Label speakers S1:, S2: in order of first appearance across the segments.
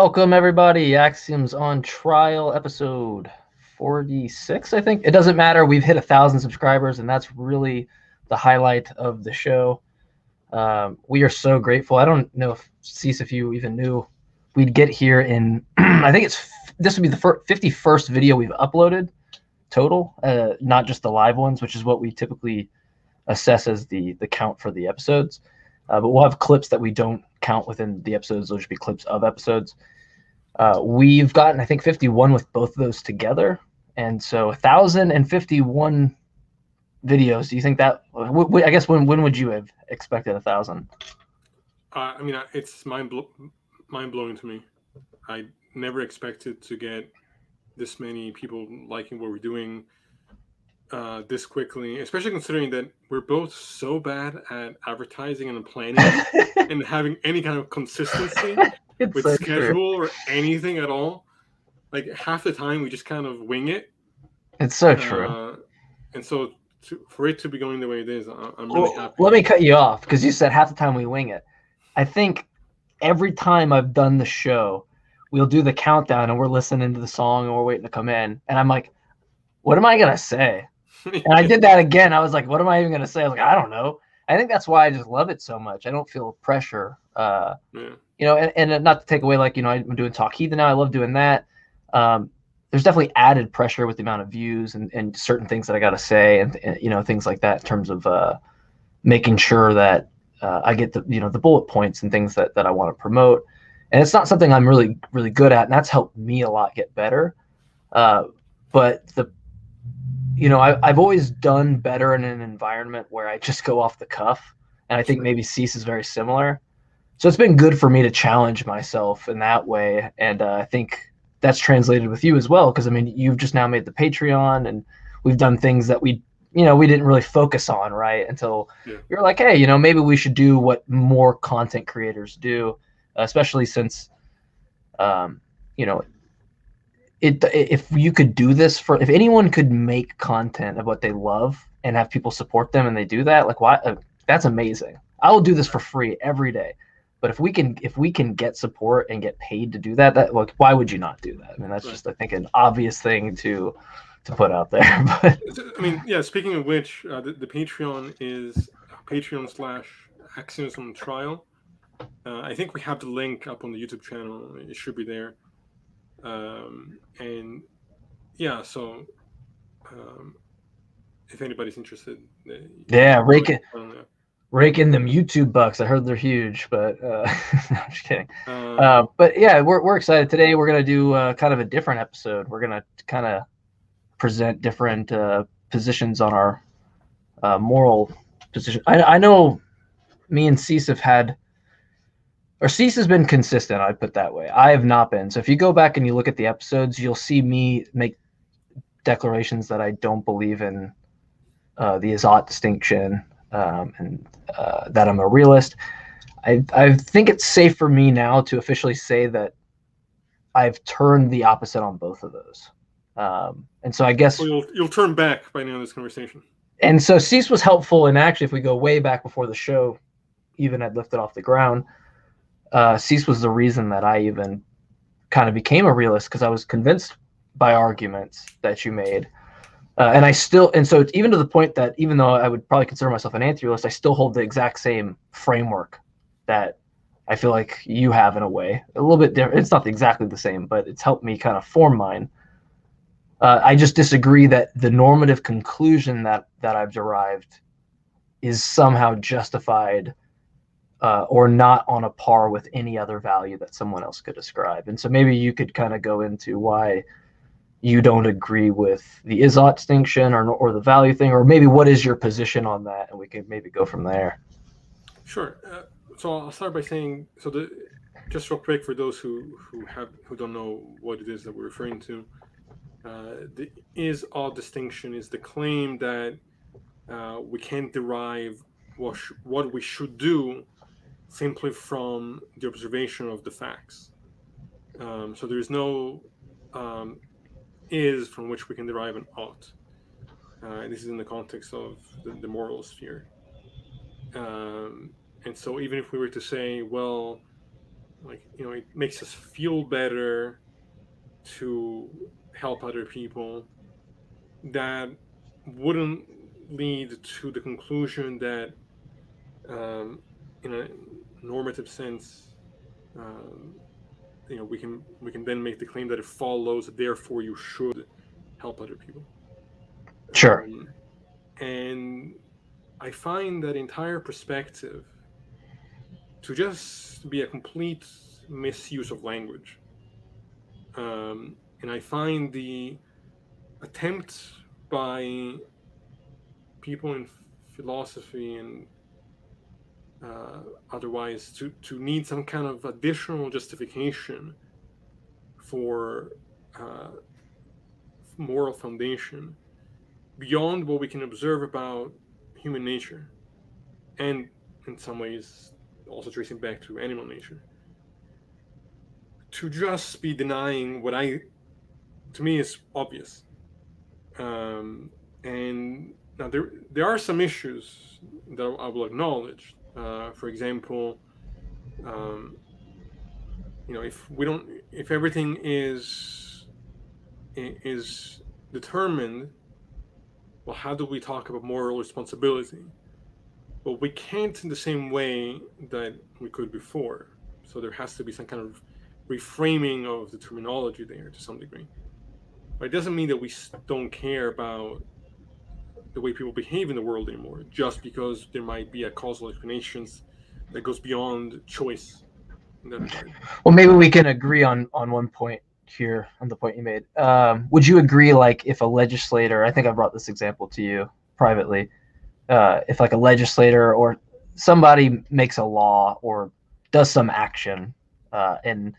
S1: Welcome, everybody. Axioms on Trial, episode 46, I think. It doesn't matter. We've hit 1,000 subscribers, and that's really the highlight of the show. We are so grateful. I don't know if you even knew we'd get here in, I think this would be the 51st video we've uploaded total, not just the live ones, which is what we typically assess as the count for the episodes. But we'll have clips that we don't count within the episodes. Those should be clips of episodes. We've gotten, I think, 51 with both of those together. And so 1,051 videos. Do you think that, I guess, when would you have expected 1,000?
S2: It's mind-blowing to me. I never expected to get this many people liking what we're doing this quickly, especially considering that we're both so bad at advertising and planning and having any kind of consistency with
S1: so
S2: schedule or anything at all. Like half the time we just kind of wing it.
S1: It's so true.
S2: And so for it to be going the way it is, I'm really happy.
S1: Let me cut you off because you said half the time we wing it. I think every time I've done the show, we'll do the countdown and we're listening to the song and we're waiting to come in. And I'm like, what am I going to say? And I did that again. I was like, what am I even going to say? I was like, I don't know. I think that's why I just love it so much. I don't feel pressure, and not to take away, I'm doing Talk Heathen now. I love doing that. There's definitely added pressure with the amount of views and certain things that I got to say and things like that in terms of making sure that I get the bullet points and things that I want to promote. And it's not something I'm really, really good at. And that's helped me a lot get better. But I've always done better in an environment where I just go off the cuff. And I think maybe Cease is very similar. So it's been good for me to challenge myself in that way. And I think that's translated with you as well. Because, you've just now made the Patreon and we've done things that we didn't really focus on, right? Until you're like, hey, maybe we should do what more content creators do, especially since, if you could do this if anyone could make content of what they love and have people support them and they do that, like, why? That's amazing. I will do this for free every day. But if we can get support and get paid to do that, why would you not do that? That's just, I think, an obvious thing to put out there. But
S2: speaking of which, the Patreon is Patreon/Axioms on Trial. I think we have the link up on the YouTube channel. It should be there. So if anybody's interested,
S1: rake in them YouTube bucks. I heard they're huge, but no, I'm just kidding. But yeah, we're excited today. We're gonna do kind of a different episode. We're gonna kind of present different positions on our moral position. I know me and Cease have had. Or Cease has been consistent, I'd put that way. I have not been. So if you go back and you look at the episodes, you'll see me make declarations that I don't believe in the Izot distinction and that I'm a realist. I think it's safe for me now to officially say that I've turned the opposite on both of those. And so I guess...
S2: Well, you'll turn back by the end of this conversation.
S1: And so Cease was helpful. And actually, if we go way back before the show even had lifted off the ground, Cease was the reason that I even kind of became a realist, because I was convinced by arguments that you made. And so it's even to the point that even though I would probably consider myself an anti-realist, I still hold the exact same framework that I feel like you have in a way. A little bit different. It's not exactly the same, but it's helped me kind of form mine. I just disagree that the normative conclusion that I've derived is somehow justified or not on a par with any other value that someone else could ascribe. And so maybe you could kind of go into why you don't agree with the Izot distinction or the value thing, or maybe what is your position on that, and we could maybe go from there.
S2: Sure. So I'll start by saying, just real quick for those who don't know what it is that we're referring to, the Izot distinction is the claim that we can't derive what we should do simply from the observation of the facts. So there is no is from which we can derive an ought. And this is in the context of the moral sphere. And so even if we were to say, well, like, it makes us feel better to help other people, that wouldn't lead to the conclusion that, in a normative sense, um, we can then make the claim that it follows, therefore you should help other people.
S1: Sure.
S2: um, and I find that entire perspective to just be a complete misuse of language. And I find the attempt by people in philosophy and uh, otherwise to need some kind of additional justification for uh, moral foundation beyond what we can observe about human nature, and in some ways also tracing back to animal nature, to just be denying what to me is obvious. And now there are some issues that I will acknowledge. For example, um, if everything is determined, well, how do we talk about moral responsibility? Well, we can't in the same way that we could before. So there has to be some kind of reframing of the terminology there to some degree. But it doesn't mean that we don't care about the way people behave in the world anymore, just because there might be a causal explanations that goes beyond choice in that regard.
S1: Well, maybe we can agree on one point here, on the point you made. Would you agree, like, if a legislator, I think I brought this example to you privately, if like a legislator or somebody makes a law or does some action, and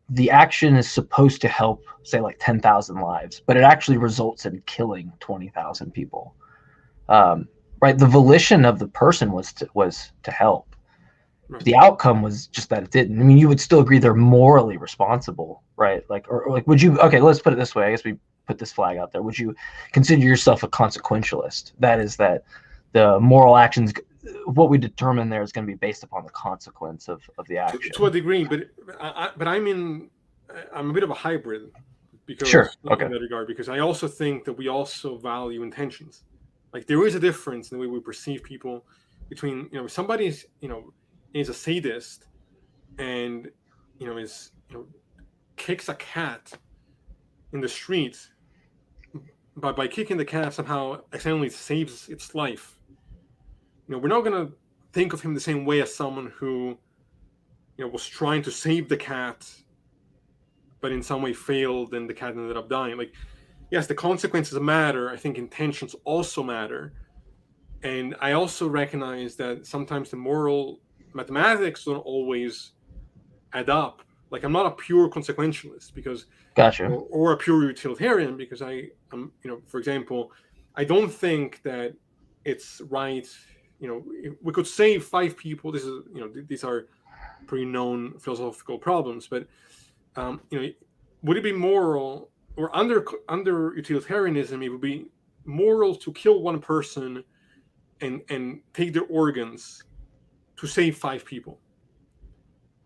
S1: the action is supposed to help, say, like 10,000 lives, but it actually results in killing 20,000 people. Right? The volition of the person was to help.
S2: Right.
S1: The outcome was just that it didn't. I mean, you would still agree they're morally responsible, right? Like, or like, would you? Okay, let's put it this way. I guess we put this flag out there. Would you consider yourself a consequentialist? That is, that the moral actions, what we determine there, is going to be based upon the consequence of the action.
S2: To a degree, but I'm a bit of a hybrid, because
S1: Sure. Okay.
S2: in that regard, because I also think that we also value intentions. Like, there is a difference in the way we perceive people between, if somebody is a sadist and is kicks a cat in the street, but by kicking the cat somehow accidentally saves its life. We're not going to think of him the same way as someone who was trying to save the cat, but in some way failed and the cat ended up dying. Like, yes, the consequences matter. I think intentions also matter. And I also recognize that sometimes the moral mathematics don't always add up. Like, I'm not a pure consequentialist because,
S1: Gotcha.
S2: or a pure utilitarian, because I'm, for example, I don't think that it's right. We could save 5 people. This is, these are pretty known philosophical problems, but would it be moral, or under utilitarianism, it would be moral to kill one person and take their organs to save 5 people?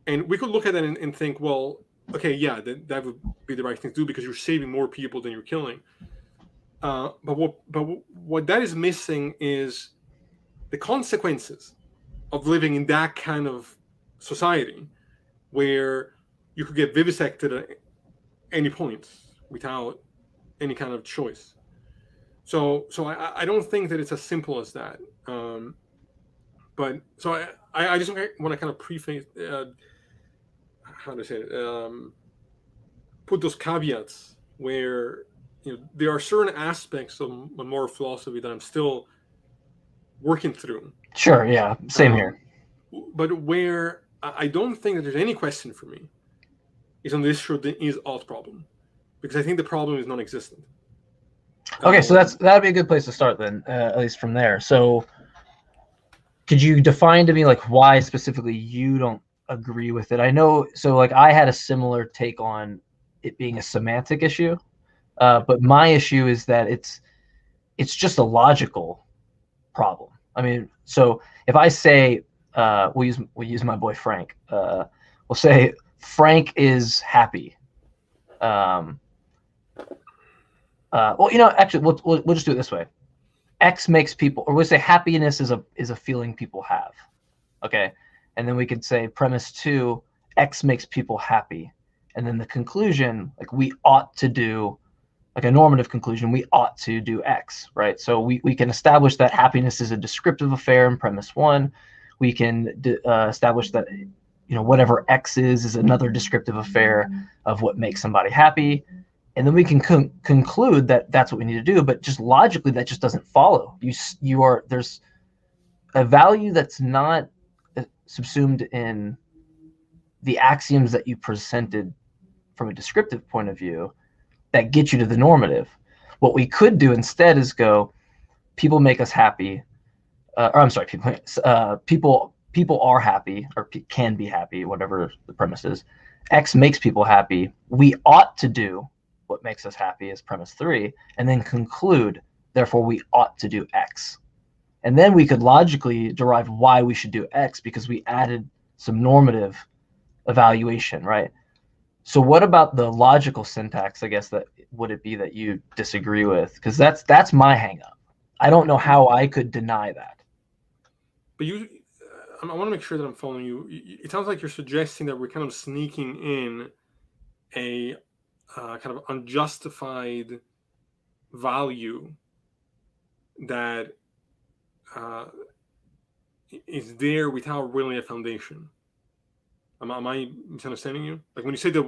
S2: And we could look at that and think, well, okay, yeah, that would be the right thing to do because you're saving more people than you're killing. But what that is missing is the consequences of living in that kind of society, where you could get vivisected at any point without any kind of choice. So I don't think that it's as simple as that. But so I just want to kind of preface, how to say it, put those caveats where there are certain aspects of moral philosophy that I'm still working through.
S1: Sure. Yeah. Same here.
S2: But where I don't think that there's any question for me is on the issue of the is-ought problem, because I think the problem is non-existent.
S1: Okay, so that'd be a good place to start then, at least from there. So, could you define to me, like, why specifically you don't agree with it? I know, so like I had a similar take on it being a semantic issue, but my issue is that it's just a logical problem. I mean, so if I say, we'll use my boy Frank. we'll say Frank is happy. Well, actually, we'll just do it this way. X makes people, or we'll say happiness is a feeling people have. Okay, and then we could say premise 2, X makes people happy, and then the conclusion, like we ought to do, like a normative conclusion, we ought to do X, right? So we can establish that happiness is a descriptive affair in premise 1. We can establish that whatever X is another descriptive affair of what makes somebody happy. And then we can conclude that that's what we need to do, but just logically that just doesn't follow. There's a value that's not subsumed in the axioms that you presented from a descriptive point of view that get you to the normative. What we could do instead is go, people make us happy, or I'm sorry, people are happy or can be happy, whatever the premise is. X makes people happy. We ought to do what makes us happy is premise 3, and then conclude, therefore we ought to do X. And then we could logically derive why we should do X because we added some normative evaluation, right? So what about the logical syntax, I guess, that would it be that you disagree with? Because that's my hang up. I don't know how I could deny that.
S2: But I want to make sure that I'm following you. It sounds like you're suggesting that we're kind of sneaking in a kind of unjustified value that is there without really a foundation. Am I misunderstanding you? Like when you say that,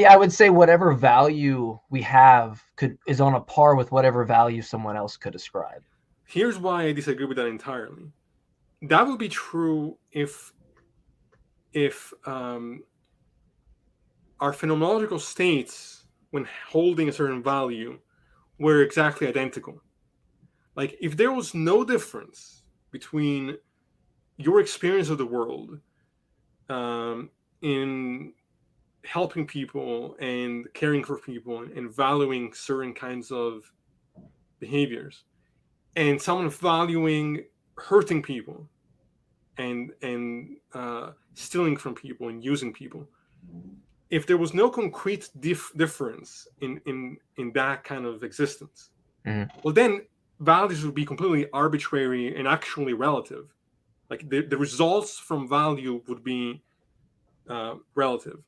S1: I would say whatever value we have is on a par with whatever value someone else could ascribe.
S2: Here's why I disagree with that entirely. That would be true if our phenomenological states, when holding a certain value, were exactly identical. Like if there was no difference between your experience of the world in helping people and caring for people and valuing certain kinds of behaviors, and someone valuing hurting people and stealing from people and using people, if there was no concrete difference in that kind of existence, well, then values would be completely arbitrary and actually relative. Like the results from value would be relative.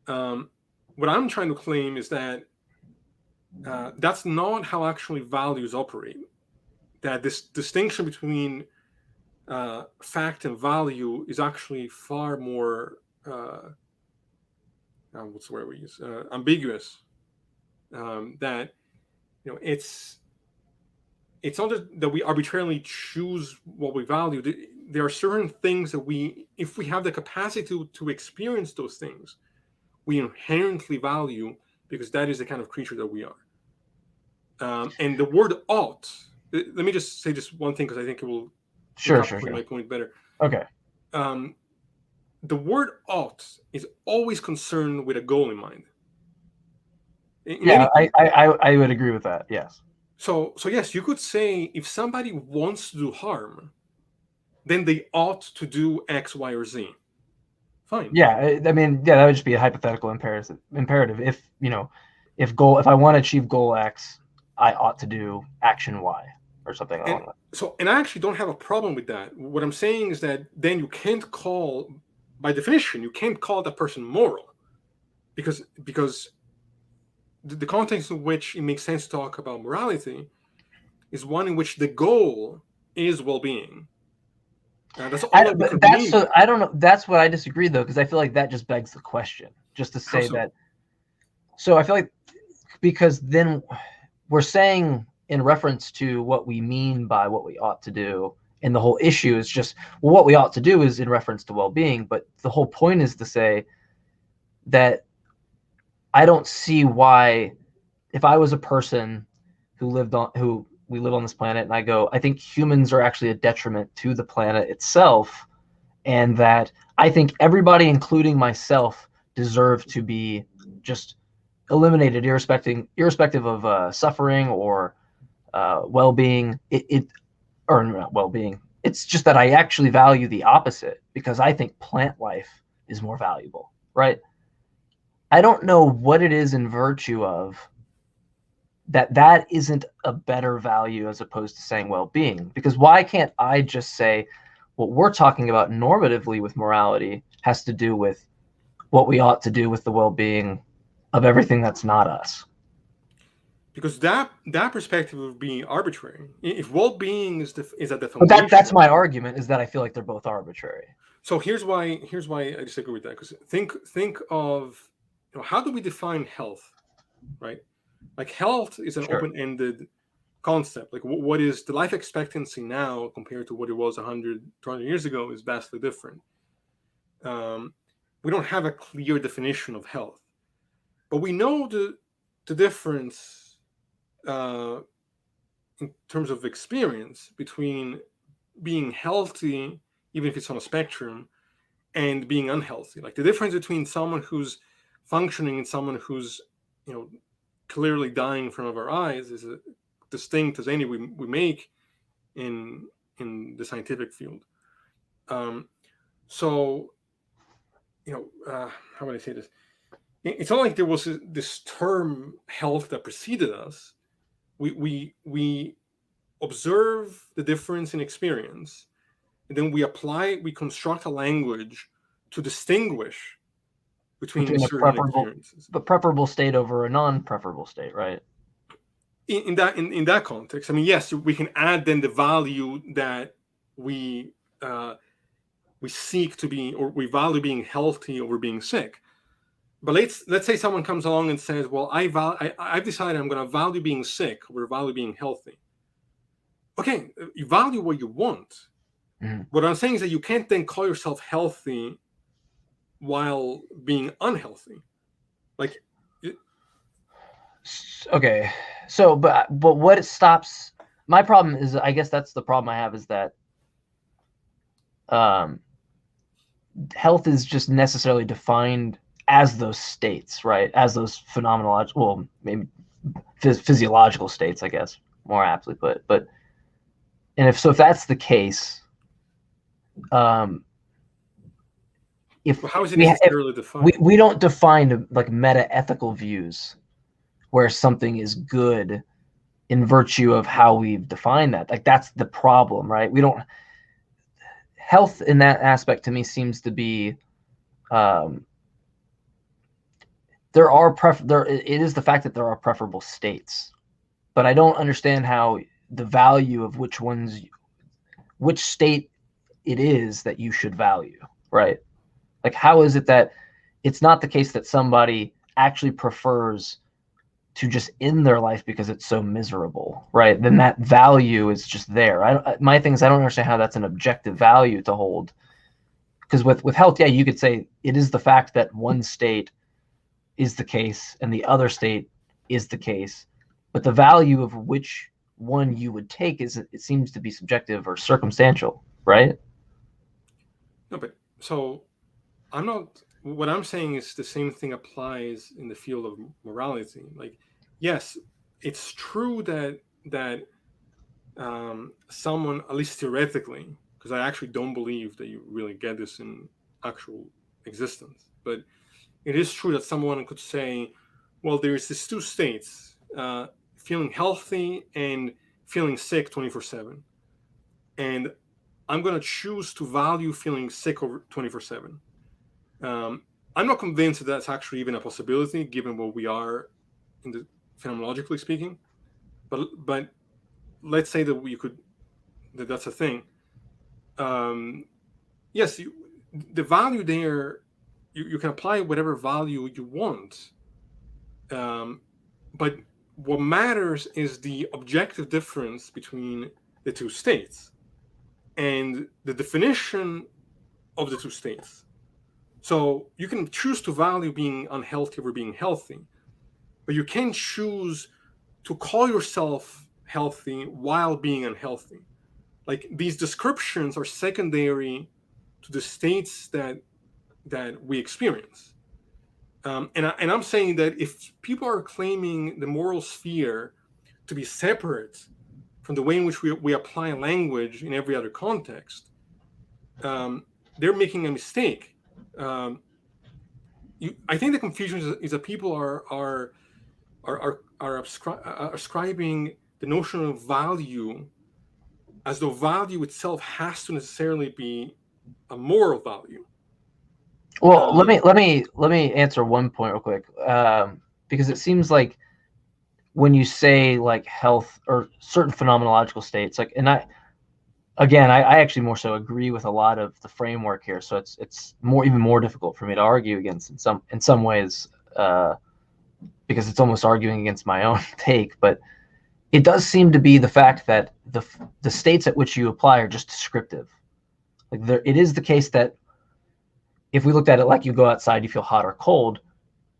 S2: What I'm trying to claim is that that's not how actually values operate. That this distinction between fact and value is actually far more what's the word we use? Ambiguous. That it's not that we arbitrarily choose what we value. There are certain things that if we have the capacity to experience those things, we inherently value because that is the kind of creature that we are. And the word ought, let me just say just one thing because I think it will
S1: sure.
S2: my point better.
S1: Okay.
S2: The word ought is always concerned with a goal in mind.
S1: I would agree with that. Yes.
S2: So yes, you could say if somebody wants to do harm, then they ought to do X, Y, or Z. Fine.
S1: Yeah, I mean, that would just be a hypothetical imperative. If if I want to achieve goal X, I ought to do action Y or something like that.
S2: So, and I actually don't have a problem with that. What I'm saying is that then you can't call, by definition, you can't call that person moral, because the context in which it makes sense to talk about morality is one in which the goal is well-being. That's all
S1: I don't know. That's what I disagree, though, because I feel like that just begs the question. Just to say that. So I feel like because then we're saying in reference to what we mean by what we ought to do, and the whole issue is just what we ought to do is in reference to well-being. But the whole point is to say that I don't see why, if I was a person who we live on this planet, and I go, I think humans are actually a detriment to the planet itself, and that I think everybody, including myself, deserve to be just eliminated, irrespective of suffering or well-being. Or not well-being. It's just that I actually value the opposite, because I think plant life is more valuable, right? I don't know what it is in virtue of that isn't a better value as opposed to saying well-being. Because why can't I just say what we're talking about normatively with morality has to do with what we ought to do with the well-being of everything that's not us?
S2: Because that perspective would be arbitrary. If well-being is at the
S1: But
S2: foundation,
S1: that's my argument, is that I feel like they're both arbitrary.
S2: So here's why I disagree with that. Because think of, how do we define health, right? Like health is an open-ended concept. Like what is the life expectancy now compared to what it was 100, 200 years ago is vastly different. We don't have a clear definition of health, but we know the difference in terms of experience between being healthy, even if it's on a spectrum, and being unhealthy. Like the difference between someone who's functioning and someone who's, clearly dying in front of our eyes is as distinct as any we make in the scientific field. So, how would I say this? It's not like there was this term health that preceded us. We observe the difference in experience, and then we construct a language to distinguish between certain experiences.
S1: The preferable state over a non-preferable state, right?
S2: In that context, I mean, yes, we can add then the value that we seek to be, or we value being healthy over being sick. But let's say someone comes along and says, well, I've decided I'm going to value being sick over value being healthy. Okay, you value what you want. Mm-hmm. What I'm saying is that you can't then call yourself healthy while being unhealthy. Like,
S1: okay, so but what it stops, my problem is, I guess that's the problem I have, is that health is just necessarily defined as those states, right? As those phenomenological, well, maybe physiological states, I guess, more aptly put. But if that's the case, if
S2: how is it necessarily defined?
S1: We don't define like metaethical views where something is good in virtue of how we've defined that. Like that's the problem, right? We don't. Health in that aspect to me seems to be it is the fact that there are preferable states, but I don't understand how the value of which state it is that you should value, right? Like, how is it that it's not the case that somebody actually prefers to just end their life because it's so miserable, right? Then that value is just there. My thing is, I don't understand how that's an objective value to hold. Because with health, yeah, you could say it is the fact that one state is the case and the other state is the case, but the value of which one you would take it seems to be subjective or circumstantial, right?
S2: No, but so what I'm saying is the same thing applies in the field of morality. Like, yes, it's true that someone, at least theoretically, because I actually don't believe that you really get this in actual existence, but it is true that someone could say, well, there's these two states, feeling healthy and feeling sick 24/7. And I'm going to choose to value feeling sick over 24/7. I'm not convinced that that's actually even a possibility, given what we are phenomenologically speaking. But let's say that that's a thing. Yes, the value there, you can apply whatever value you want. But what matters is the objective difference between the two states and the definition of the two states. So you can choose to value being unhealthy over being healthy, but you can't choose to call yourself healthy while being unhealthy. Like, these descriptions are secondary to the states that we experience. And I'm saying that if people are claiming the moral sphere to be separate from the way in which we apply language in every other context, they're making a mistake. Um, I think the confusion is that people are ascribing the notion of value as though value itself has to necessarily be a moral value.
S1: Well, let me answer one point real quick, because it seems like when you say like health or certain phenomenological states, like, and I actually more so agree with a lot of the framework here. So it's even more difficult for me to argue against in some ways, because it's almost arguing against my own take. But it does seem to be the fact that the states at which you apply are just descriptive. Like it is the case that if we looked at it like you go outside, you feel hot or cold,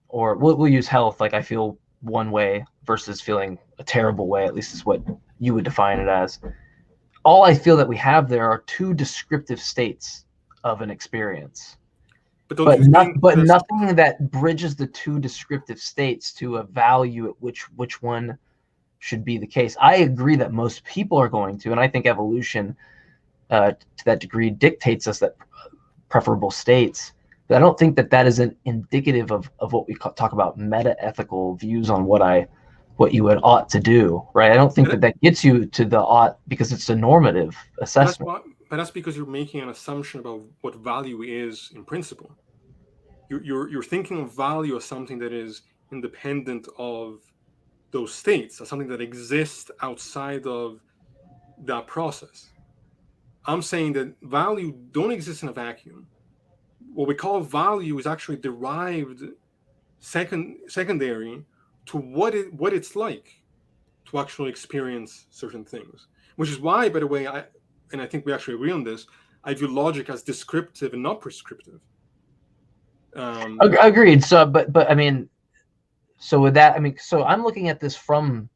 S1: or we'll use health. Like I feel one way versus feeling a terrible way. At least is what you would define it as. All I feel that we have there are two descriptive states of an experience,
S2: But don't you think
S1: but nothing that bridges the two descriptive states to a value at which one should be the case. I agree that most people are going to, and I think evolution to that degree dictates us that preferable states. But I don't think that is an indicative of what we talk about meta-ethical views on what you would ought to do, right? I don't think that gets you to the ought because it's a normative assessment.
S2: But that's because you're making an assumption about what value is in principle. You're thinking of value as something that is independent of those states, as something that exists outside of that process. I'm saying that value don't exist in a vacuum. What we call value is actually derived secondary to what it's like to actually experience certain things. Which is why, by the way, I think we actually agree on this, I view logic as descriptive and not prescriptive.
S1: Agreed. So, but I mean, so with that, I mean, so I'm looking at this from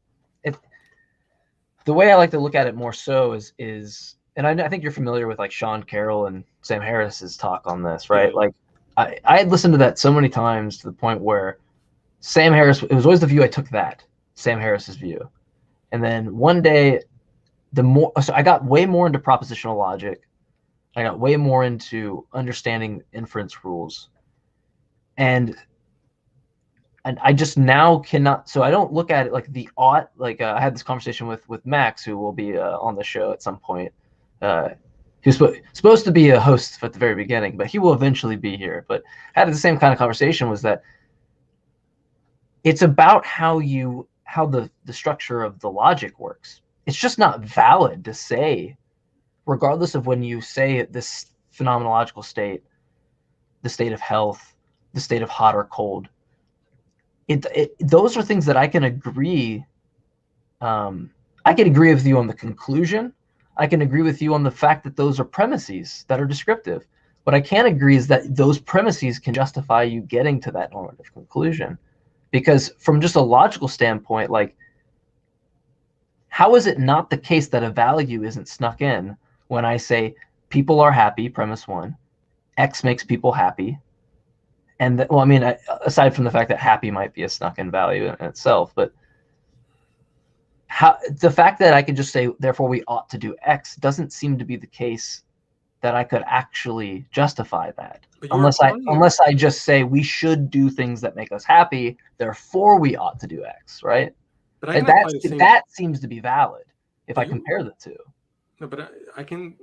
S1: the way I like to look at it more so is, and I think you're familiar with like Sean Carroll and Sam Harris's talk on this, right? Yeah. Like I had listened to that so many times to the point where Sam Harris, it was always the view I took, that Sam Harris's view. And then one day, so I got way more into propositional logic. I got way more into understanding inference rules. And I just now cannot, so I don't look at it like the ought, like I had this conversation with Max, who will be on the show at some point. He was supposed to be a host at the very beginning, but he will eventually be here. But I had the same kind of conversation, was that it's about how the structure of the logic works. It's just not valid to say, regardless of when you say this phenomenological state, the state of health, the state of hot or cold, those are things that I can agree. I can agree with you on the conclusion. I can agree with you on the fact that those are premises that are descriptive. What I can't agree is that those premises can justify you getting to that normative conclusion. Because from just a logical standpoint, like, how is it not the case that a value isn't snuck in when I say people are happy, premise one, X makes people happy? And well, I mean, aside from the fact that happy might be a snuck-in value in itself, but the fact that I can just say, therefore we ought to do X, doesn't seem to be the case that I could actually justify that. Unless I just say we should do things that make us happy, therefore we ought to do X, right? But that seems to be valid if I compare the two.
S2: No, but I can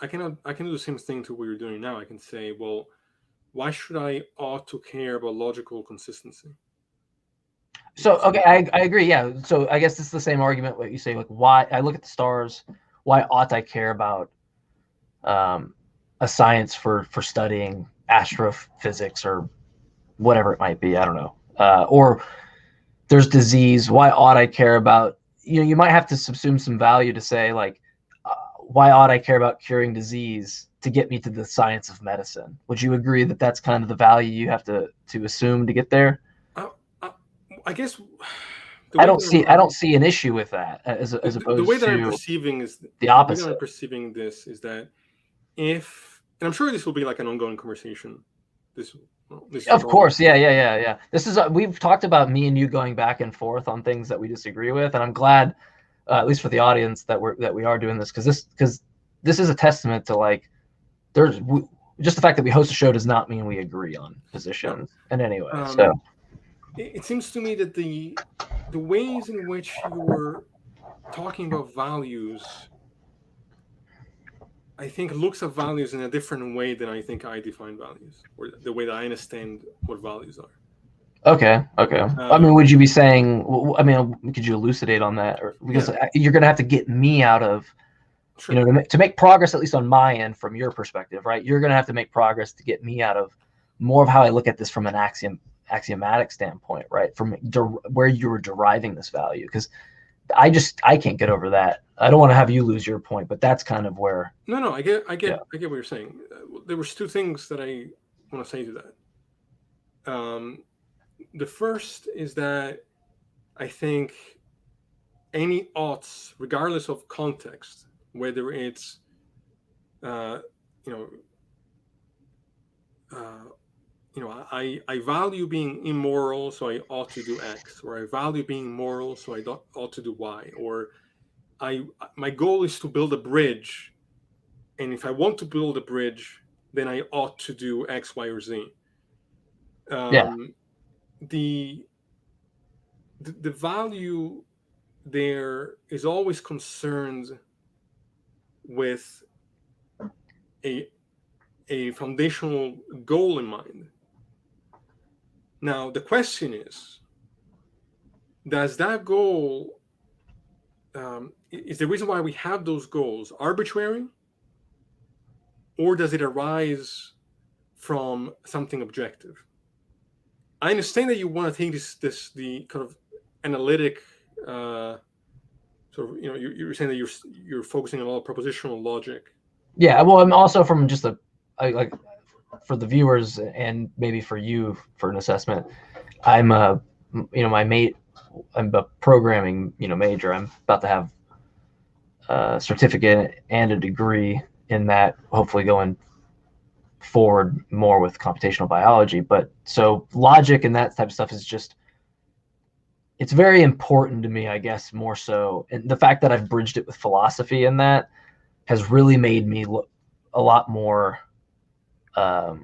S2: do the same thing to what you're doing now. I can say, well, why should I ought to care about logical consistency?
S1: So, okay, I agree. Yeah. So I guess it's the same argument what you say, like, why I look at the stars, why ought I care about a science for studying astrophysics or whatever it might be? I don't know. Or there's disease. Why ought I care about, you might have to subsume some value to say, like, why ought I care about curing disease to get me to the science of medicine? Would you agree that that's kind of the value you have to assume to get there?
S2: I guess
S1: I don't see an issue with that as opposed to
S2: the way that I'm perceiving is
S1: the opposite.
S2: The way that I'm perceiving this is that and I'm sure this will be like an ongoing conversation. This
S1: of course, yeah. This is we've talked about me and you going back and forth on things that we disagree with, and I'm glad, at least for the audience, that we are doing this, because this is a testament to, like, just the fact that we host a show does not mean we agree on positions in any way. So
S2: it seems to me that the ways in which you were talking about values, I think, looks at values in a different way than I think I define values, or the way that I understand what values are.
S1: Okay. I mean, would you be saying? I mean, could you elucidate on that? Or because you're going to have to get me out of,
S2: Sure.
S1: you know, to make progress, at least on my end, from your perspective, right? You're going to have to make progress to get me out of more of how I look at this from an axiomatic standpoint, right? From where you were deriving this value, because I can't get over that. I don't want to have you lose your point, but that's kind of where.
S2: No, I get what you're saying. There was two things that I want to say to that. The first is that I think any oughts, regardless of context, whether it's I value being immoral, so I ought to do X, or I value being moral, so I ought to do Y, or my goal is to build a bridge, and if I want to build a bridge, then I ought to do X, Y, or Z. The value there is always concerned with a foundational goal in mind. Now, the question is, does that goal, is the reason why we have those goals arbitrary, or does it arise from something objective? I understand that you want to take the kind of analytic sort of, you're saying that you're focusing on all propositional logic.
S1: Yeah, well, I'm also from just like for the viewers and maybe for you for an assessment. I'm I'm a programming major. I'm about to have a certificate and a degree in that, hopefully going forward more with computational biology. But so logic and that type of stuff is just, it's very important to me, I guess, more so. And the fact that I've bridged it with philosophy in that has really made me look a lot more, I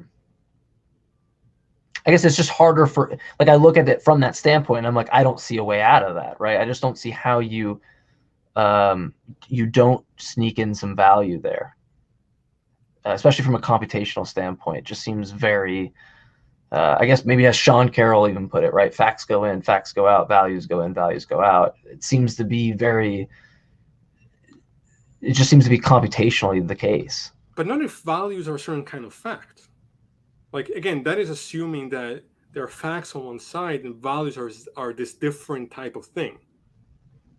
S1: guess it's just harder for, like, I look at it from that standpoint and I'm like, I don't see a way out of that, right? I just don't see how you don't sneak in some value there, especially from a computational standpoint. It just seems very, I guess maybe as Sean Carroll even put it, right? Facts go in, facts go out, values go in, values go out. It seems to be it just seems to be computationally the case.
S2: But not if values are a certain kind of fact. Like, again, that is assuming that there are facts on one side and values are this different type of thing.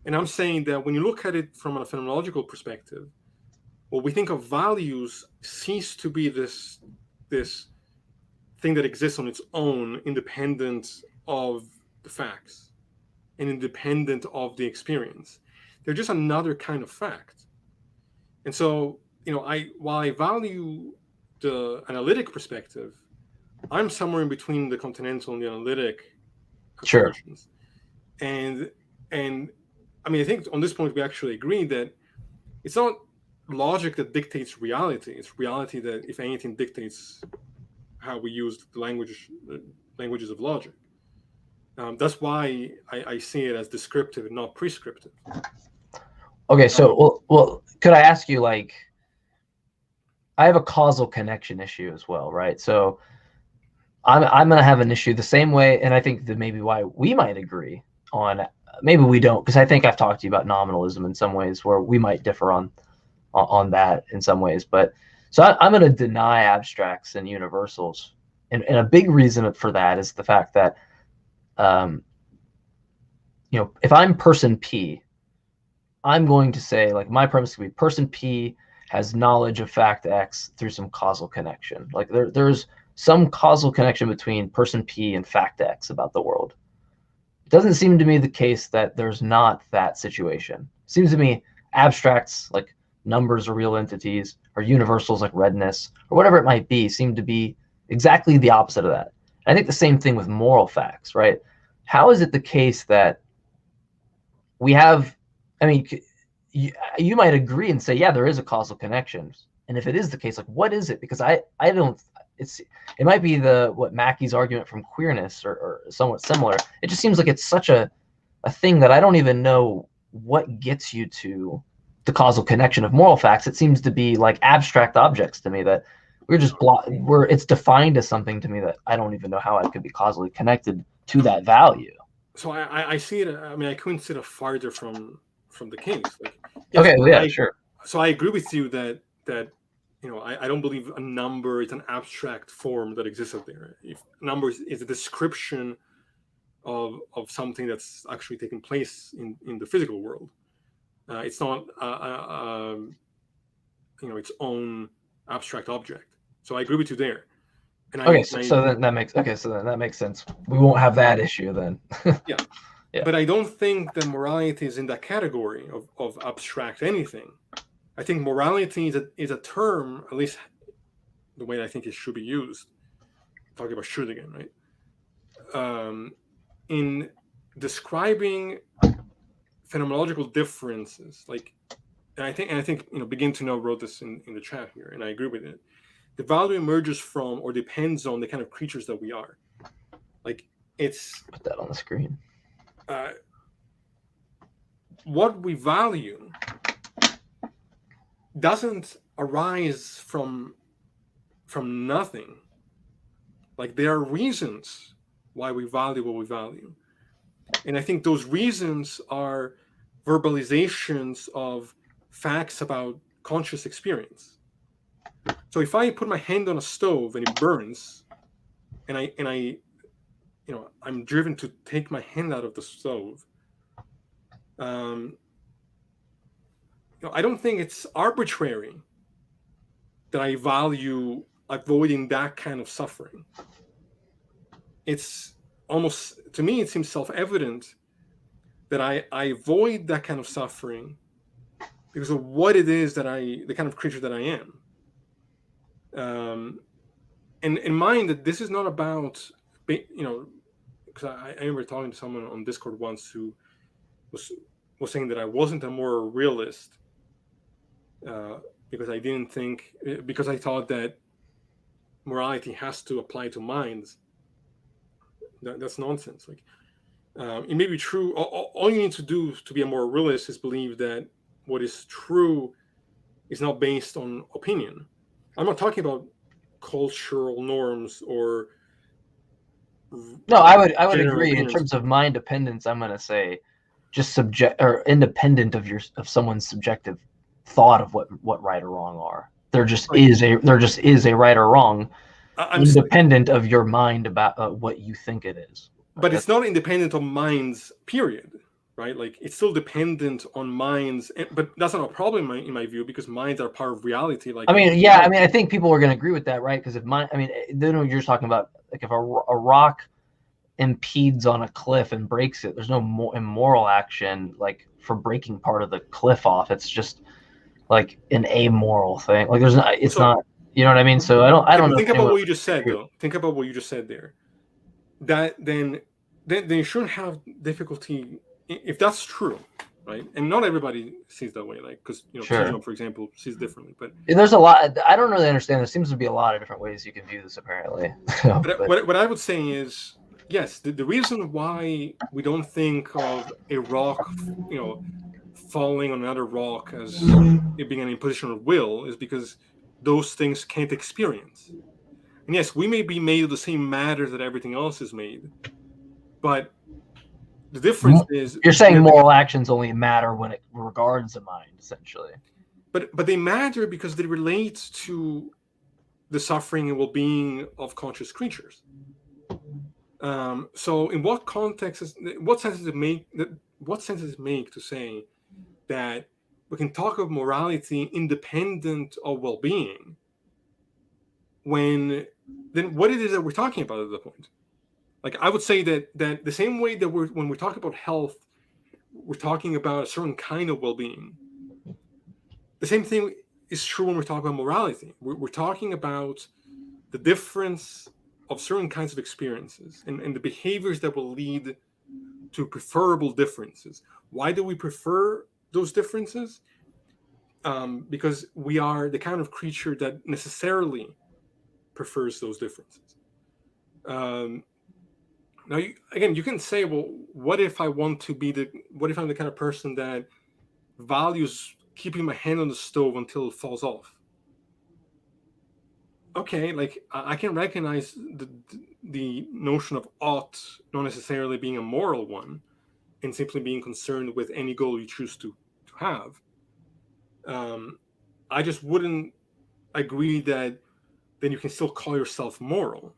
S2: And I'm saying that when you look at it from a phenomenological perspective, what we think of values cease to be this thing that exists on its own, independent of the facts and independent of the experience. They're just another kind of fact. And so, while I value the analytic perspective, I'm somewhere in between the continental and the analytic considerations. Sure. And I mean, I think on this point we actually agree that it's not logic that dictates reality. It's reality that, if anything, dictates how we use the languages of logic. That's why I see it as descriptive and not prescriptive.
S1: Okay, so well, could I ask you, like, I have a causal connection issue as well, right? So I'm gonna have an issue the same way, and I think that maybe why we might agree on, maybe we don't, because I think I've talked to you about nominalism in some ways where we might differ on that in some ways. But so I'm going to deny abstracts and universals, and a big reason for that is the fact that if I'm person P, I'm going to say, like, my premise could be person P has knowledge of fact X through some causal connection. Like there's some causal connection between person P and fact X about the world. It doesn't seem to me the case that there's not that situation. It seems to me abstracts, like numbers or real entities, or universals like redness or whatever it might be, seem to be exactly the opposite of that. And I think the same thing with moral facts, right? How is it the case that we have, I mean, you might agree and say, yeah, there is a causal connection, And if it is the case, like, what is it? Because I don't, it might be what Mackey's argument from queerness or somewhat similar. It just seems like it's such a thing that I don't even know what gets you to the causal connection of moral facts. It seems to be like abstract objects to me that it's defined as something to me that I don't even know how it could be causally connected to that value.
S2: So I see it. I mean, I couldn't sit farther from the case. Like, yes,
S1: okay, well, yeah, sure.
S2: So I agree with you that I don't believe a number is an abstract form that exists out there. If numbers is a description of something that's actually taking place in the physical world, it's not its own abstract object. So I agree with you there.
S1: And so then that makes sense. We won't have that issue then.
S2: Yeah. But I don't think that morality is in that category of abstract anything. I think morality is a term, at least the way I think it should be used. Talking about should again, right? In describing phenomenological differences, like, and I think Begin to Know wrote this in the chat here, and I agree with it. The value emerges from or depends on the kind of creatures that we are. Like, it's
S1: put that on the screen.
S2: What we value doesn't arise from nothing. Like, there are reasons why we value what we value, and I think those reasons are verbalizations of facts about conscious experience. So if I put my hand on a stove and it burns, and I'm driven to take my hand out of the stove, I don't think it's arbitrary that I value avoiding that kind of suffering. It's almost, to me, it seems self-evident that I avoid that kind of suffering because of what it is that the kind of creature that I am. And in mind that this is not about, because I remember talking to someone on Discord once who was saying that I wasn't a moral realist because I thought that morality has to apply to minds. That's nonsense. Like, it may be true. All you need to do to be a moral realist is believe that what is true is not based on opinion. I'm not talking about cultural norms or.
S1: No, I would agree. Opinions. In terms of mind dependence, I'm going to say just independent of someone's subjective thought of what right or wrong are. There just is a right or wrong, independent of your mind about what you think it is.
S2: But it's not independent of minds, period. Right? Like, it's still dependent on minds, but that's not a problem in my view, because minds are part of reality. Like,
S1: I think people are going to agree with that, right? Because then you're talking about, like, if a rock impedes on a cliff and breaks it, there's no immoral action like for breaking part of the cliff off. It's just like an amoral thing. Like, there's not. It's not. You know what I mean? So I don't know.
S2: Think about what you just said, though. Think about what you just said there. That then you shouldn't have difficulty. If that's true, right? And not everybody sees that way, like, because Tino, for example, sees differently. But
S1: there's a lot. I don't really understand. There seems to be a lot of different ways you can view this, apparently.
S2: What I would say is, yes, the reason why we don't think of a rock, falling on another rock as it being an imposition of will is because those things can't experience. And yes, we may be made of the same matter that everything else is made, but the difference is
S1: you're saying moral actions only matter when it regards the mind, essentially.
S2: But they matter because they relate to the suffering and well-being of conscious creatures. So, in what context? What sense does it make? What sense does it make to say that we can talk of morality independent of well-being? Then what it is that we're talking about at that point? Like, I would say that the same way that when we talk about health, we're talking about a certain kind of well-being. The same thing is true when we're talking about morality. We're talking about the difference of certain kinds of experiences and the behaviors that will lead to preferable differences. Why do we prefer those differences? because we are the kind of creature that necessarily prefers those differences. Now, again, you can say, well, what if what if I'm the kind of person that values keeping my hand on the stove until it falls off? Okay, like I can recognize the notion of ought not necessarily being a moral one, and simply being concerned with any goal you choose to have. I just wouldn't agree that then you can still call yourself moral.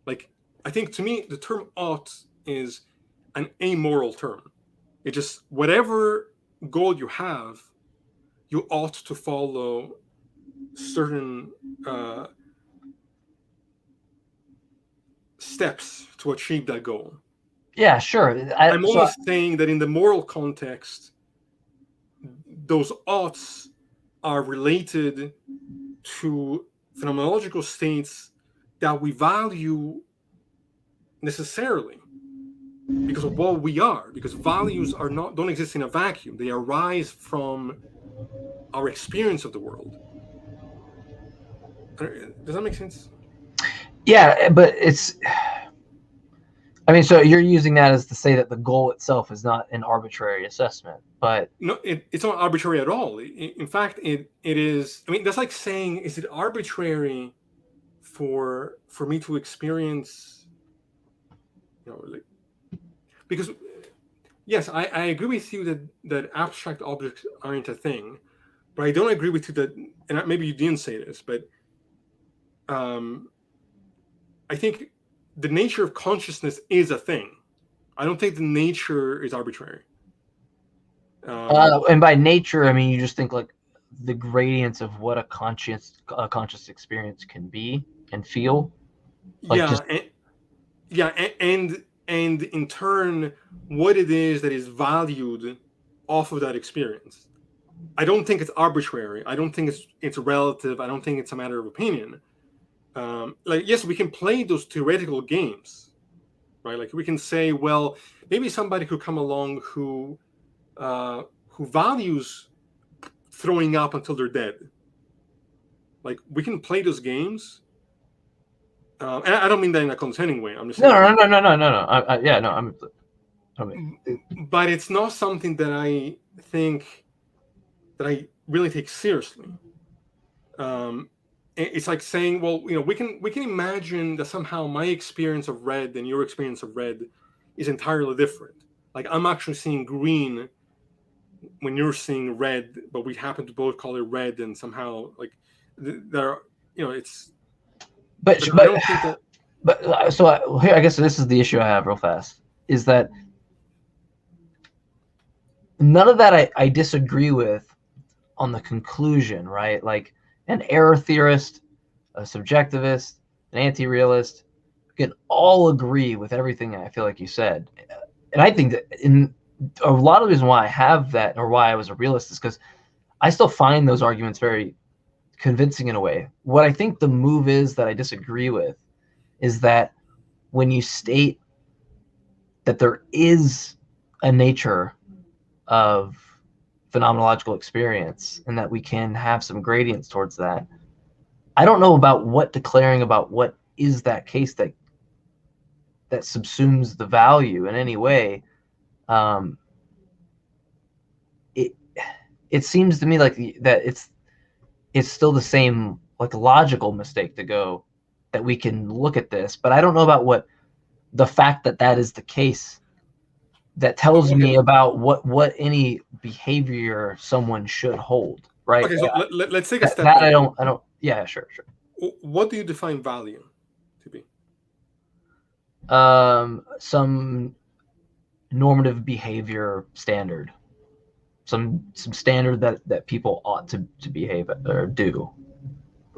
S2: Like, I think to me, the term ought is an amoral term. It just, whatever goal you have, you ought to follow certain steps to achieve that goal.
S1: Yeah, sure.
S2: I'm only saying that in the moral context, those oughts are related to phenomenological states that we value necessarily because of what we are, because values don't exist in a vacuum. They arise from our experience of the world. Does that make sense?
S1: Yeah, but so you're using that as to say that the goal itself is not an arbitrary assessment, but
S2: no, it's not arbitrary at all. In fact, it is. I mean, that's like saying, is it arbitrary for me to experience, like, because yes, I agree with you that abstract objects aren't a thing, but I don't agree with you that, and maybe you didn't say this, but I think the nature of consciousness is a thing. I don't think the nature is arbitrary.
S1: And by nature, I mean you just think like the gradients of what a conscious experience can be and feel. Like
S2: and in turn, what it is that is valued off of that experience. I don't think it's arbitrary. I don't think it's relative. I don't think it's a matter of opinion. Like, yes, we can play those theoretical games, right? Like, we can say, well, maybe somebody could come along who values throwing up until they're dead. Like, we can play those games. And I don't mean that in a consenting way. I'm just saying.
S1: No.
S2: But it's not something that I think that I really take seriously. It's like saying, well, we can imagine that somehow my experience of red and your experience of red is entirely different. Like, I'm actually seeing green when you're seeing red, but we happen to both call it red, and somehow, like, there are, it's.
S1: But
S2: I don't think that.
S1: But so here, I guess this is the issue I have real fast, is that none of that I disagree with on the conclusion, right? Like, an error theorist, a subjectivist, an anti-realist can all agree with everything I feel like you said. And I think that in a lot of the reason why I have that, or why I was a realist, is because I still find those arguments very convincing in a way. What I think the move is that I disagree with is that when you state that there is a nature of phenomenological experience and that we can have some gradients towards that, I don't know about what declaring about what is that case that subsumes the value in any way. It seems to me like that it's still the same, like, logical mistake to go that we can look at this, but I don't know about what the fact that is the case that tells me about what any behavior someone should hold, right?
S2: Okay, so let's take a step
S1: back.
S2: I
S1: don't. Yeah, sure.
S2: What do you define value to be?
S1: Some normative behavior standard, some standard that people ought to behave or do,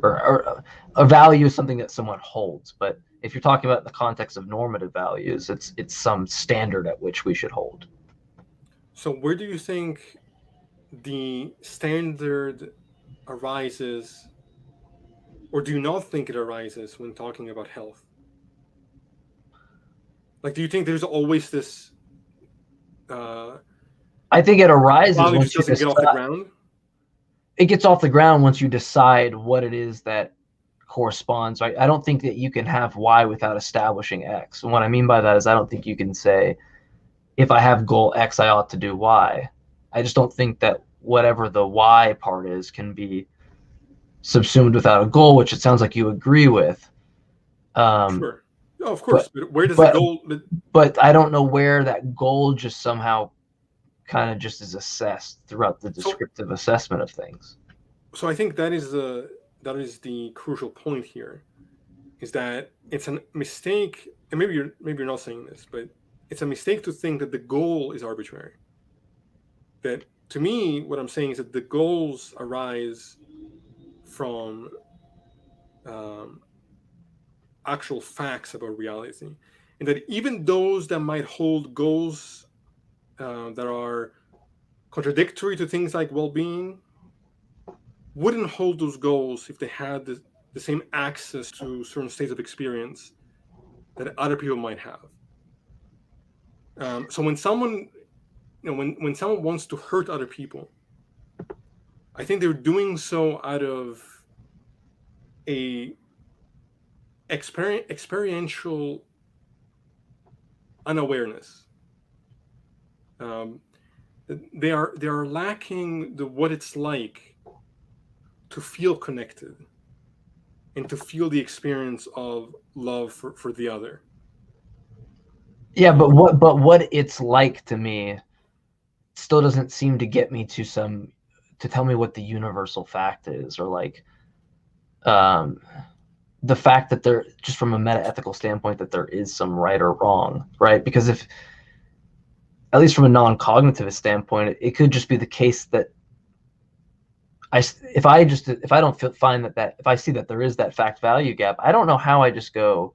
S1: or a value is something that someone holds. But if you're talking about in the context of normative values, it's some standard at which we should hold.
S2: So where do you think the standard arises, or do you not think it arises when talking about health? Like, do you think there's always this?
S1: I think it arises
S2: value
S1: once
S2: just doesn't get off the ground.
S1: it gets off the ground once you decide what it is that corresponds. Right? I don't think that you can have Y without establishing X. And what I mean by that is I don't think you can say, if I have goal X, I ought to do Y. I just don't think that whatever the Y part is can be subsumed without a goal, which it sounds like you agree with.
S2: Sure. Oh, of
S1: But
S2: course. But where does the
S1: but
S2: goal?
S1: but I don't know where that goal just somehow kind of just is assessed throughout the
S2: So
S1: descriptive assessment of things.
S2: so I think that is the crucial point here, is that it's a mistake, and maybe you're not saying this, but it's a mistake to think that the goal is arbitrary. That, to me, what I'm saying is that the goals arise from um, actual facts about reality, and that even those that might hold goals that are contradictory to things like well-being wouldn't hold those goals if they had the same access to certain states of experience that other people might have. So when someone, when someone wants to hurt other people, I think they're doing so out of a experiential unawareness. Um, they are lacking the what it's like to feel connected and to feel the experience of love for the other.
S1: Yeah, but what it's like to me still doesn't seem to get me to tell me what the universal fact is, or like um the fact that there, just from a metaethical standpoint, that there is some right or wrong, right? Because if, at least from a non-cognitivist standpoint, it could just be the case that if I don't find that if I see that there is that fact value gap, I don't know how I just go,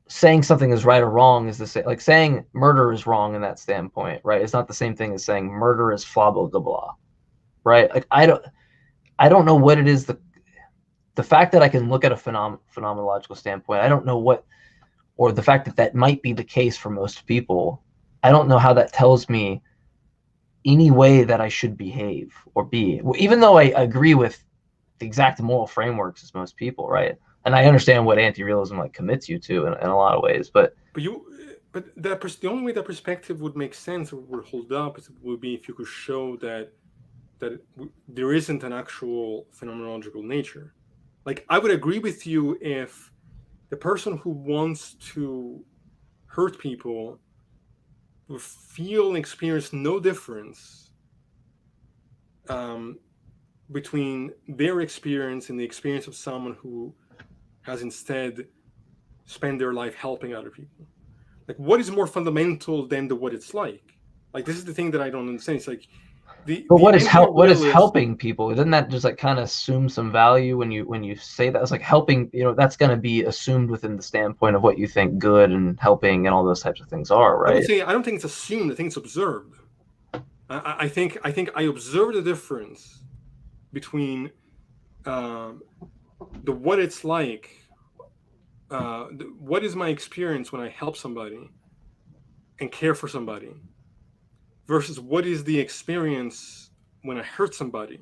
S1: saying something is right or wrong is the same, like saying murder is wrong in that standpoint, right? It's not the same thing as saying murder is blah blah blah blah, right? Like I don't know what it is. The fact that I can look at a phenomenological standpoint, I don't know what, or the fact that that might be the case for most people, I don't know how that tells me any way that I should behave or be, even though I agree with the exact moral frameworks as most people, right? And I understand what anti-realism like commits you to in a lot of ways, but
S2: The only way that perspective would make sense or would hold up would be if you could show that there isn't an actual phenomenological nature. Like, I would agree with you if the person who wants to hurt people will feel and experience no difference between their experience and the experience of someone who has instead spent their life helping other people. Like, what is more fundamental than the what it's like? Like, this is the thing that I don't understand. It's like
S1: but
S2: the
S1: what is
S2: anti-realist.
S1: helping people? Doesn't that just like kind of assume some value when you say that? It's like helping, that's going to be assumed within the standpoint of what you think good and helping and all those types of things are,
S2: I would
S1: right?
S2: say I don't think it's assumed. I think it's observed. I think I observe the difference between the what it's like. What is my experience when I help somebody and care for somebody, versus what is the experience when I hurt somebody.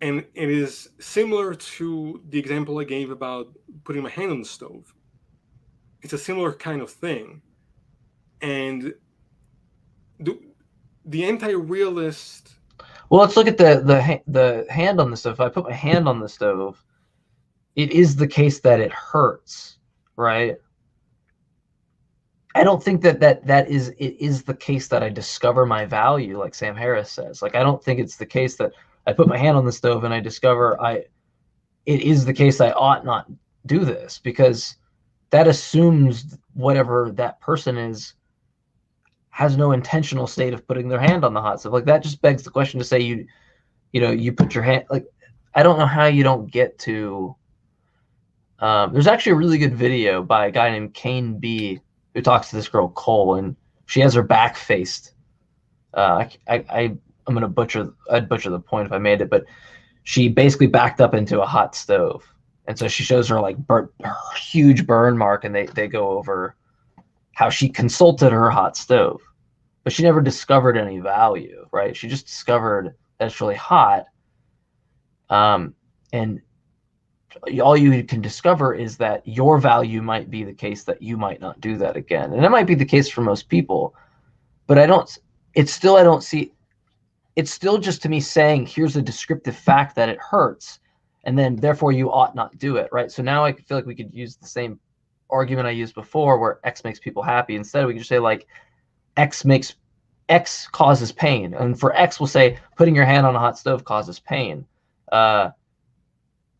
S2: And it is similar to the example I gave about putting my hand on the stove. It's a similar kind of thing. And the anti-realist.
S1: Well, let's look at the hand on the stove. If I put my hand on the stove, it is the case that it hurts, right? I don't think that is the case that I discover my value, like Sam Harris says. Like, I don't think it's the case that I put my hand on the stove and I discover it is the case I ought not do this, because that assumes whatever that person is has no intentional state of putting their hand on the hot stove. Like, that just begs the question to say you put your hand, like, I don't know how you don't get to. There's actually a really good video by a guy named Kane B who talks to this girl Cole, and she has her back faced. I'm gonna I'd butcher the point if I made it, but she basically backed up into a hot stove, and so she shows her like her huge burn mark, and they go over how she consulted her hot stove, but she never discovered any value, right? She just discovered that it's really hot. And all you can discover is that your value might be the case that you might not do that again. And that might be the case for most people, but I don't see, it's still just to me saying, here's a descriptive fact that it hurts, and then therefore you ought not do it, right? So now I feel like we could use the same argument I used before where X makes people happy. Instead, we could just say like X causes pain. And for X, we'll say putting your hand on a hot stove causes pain. Or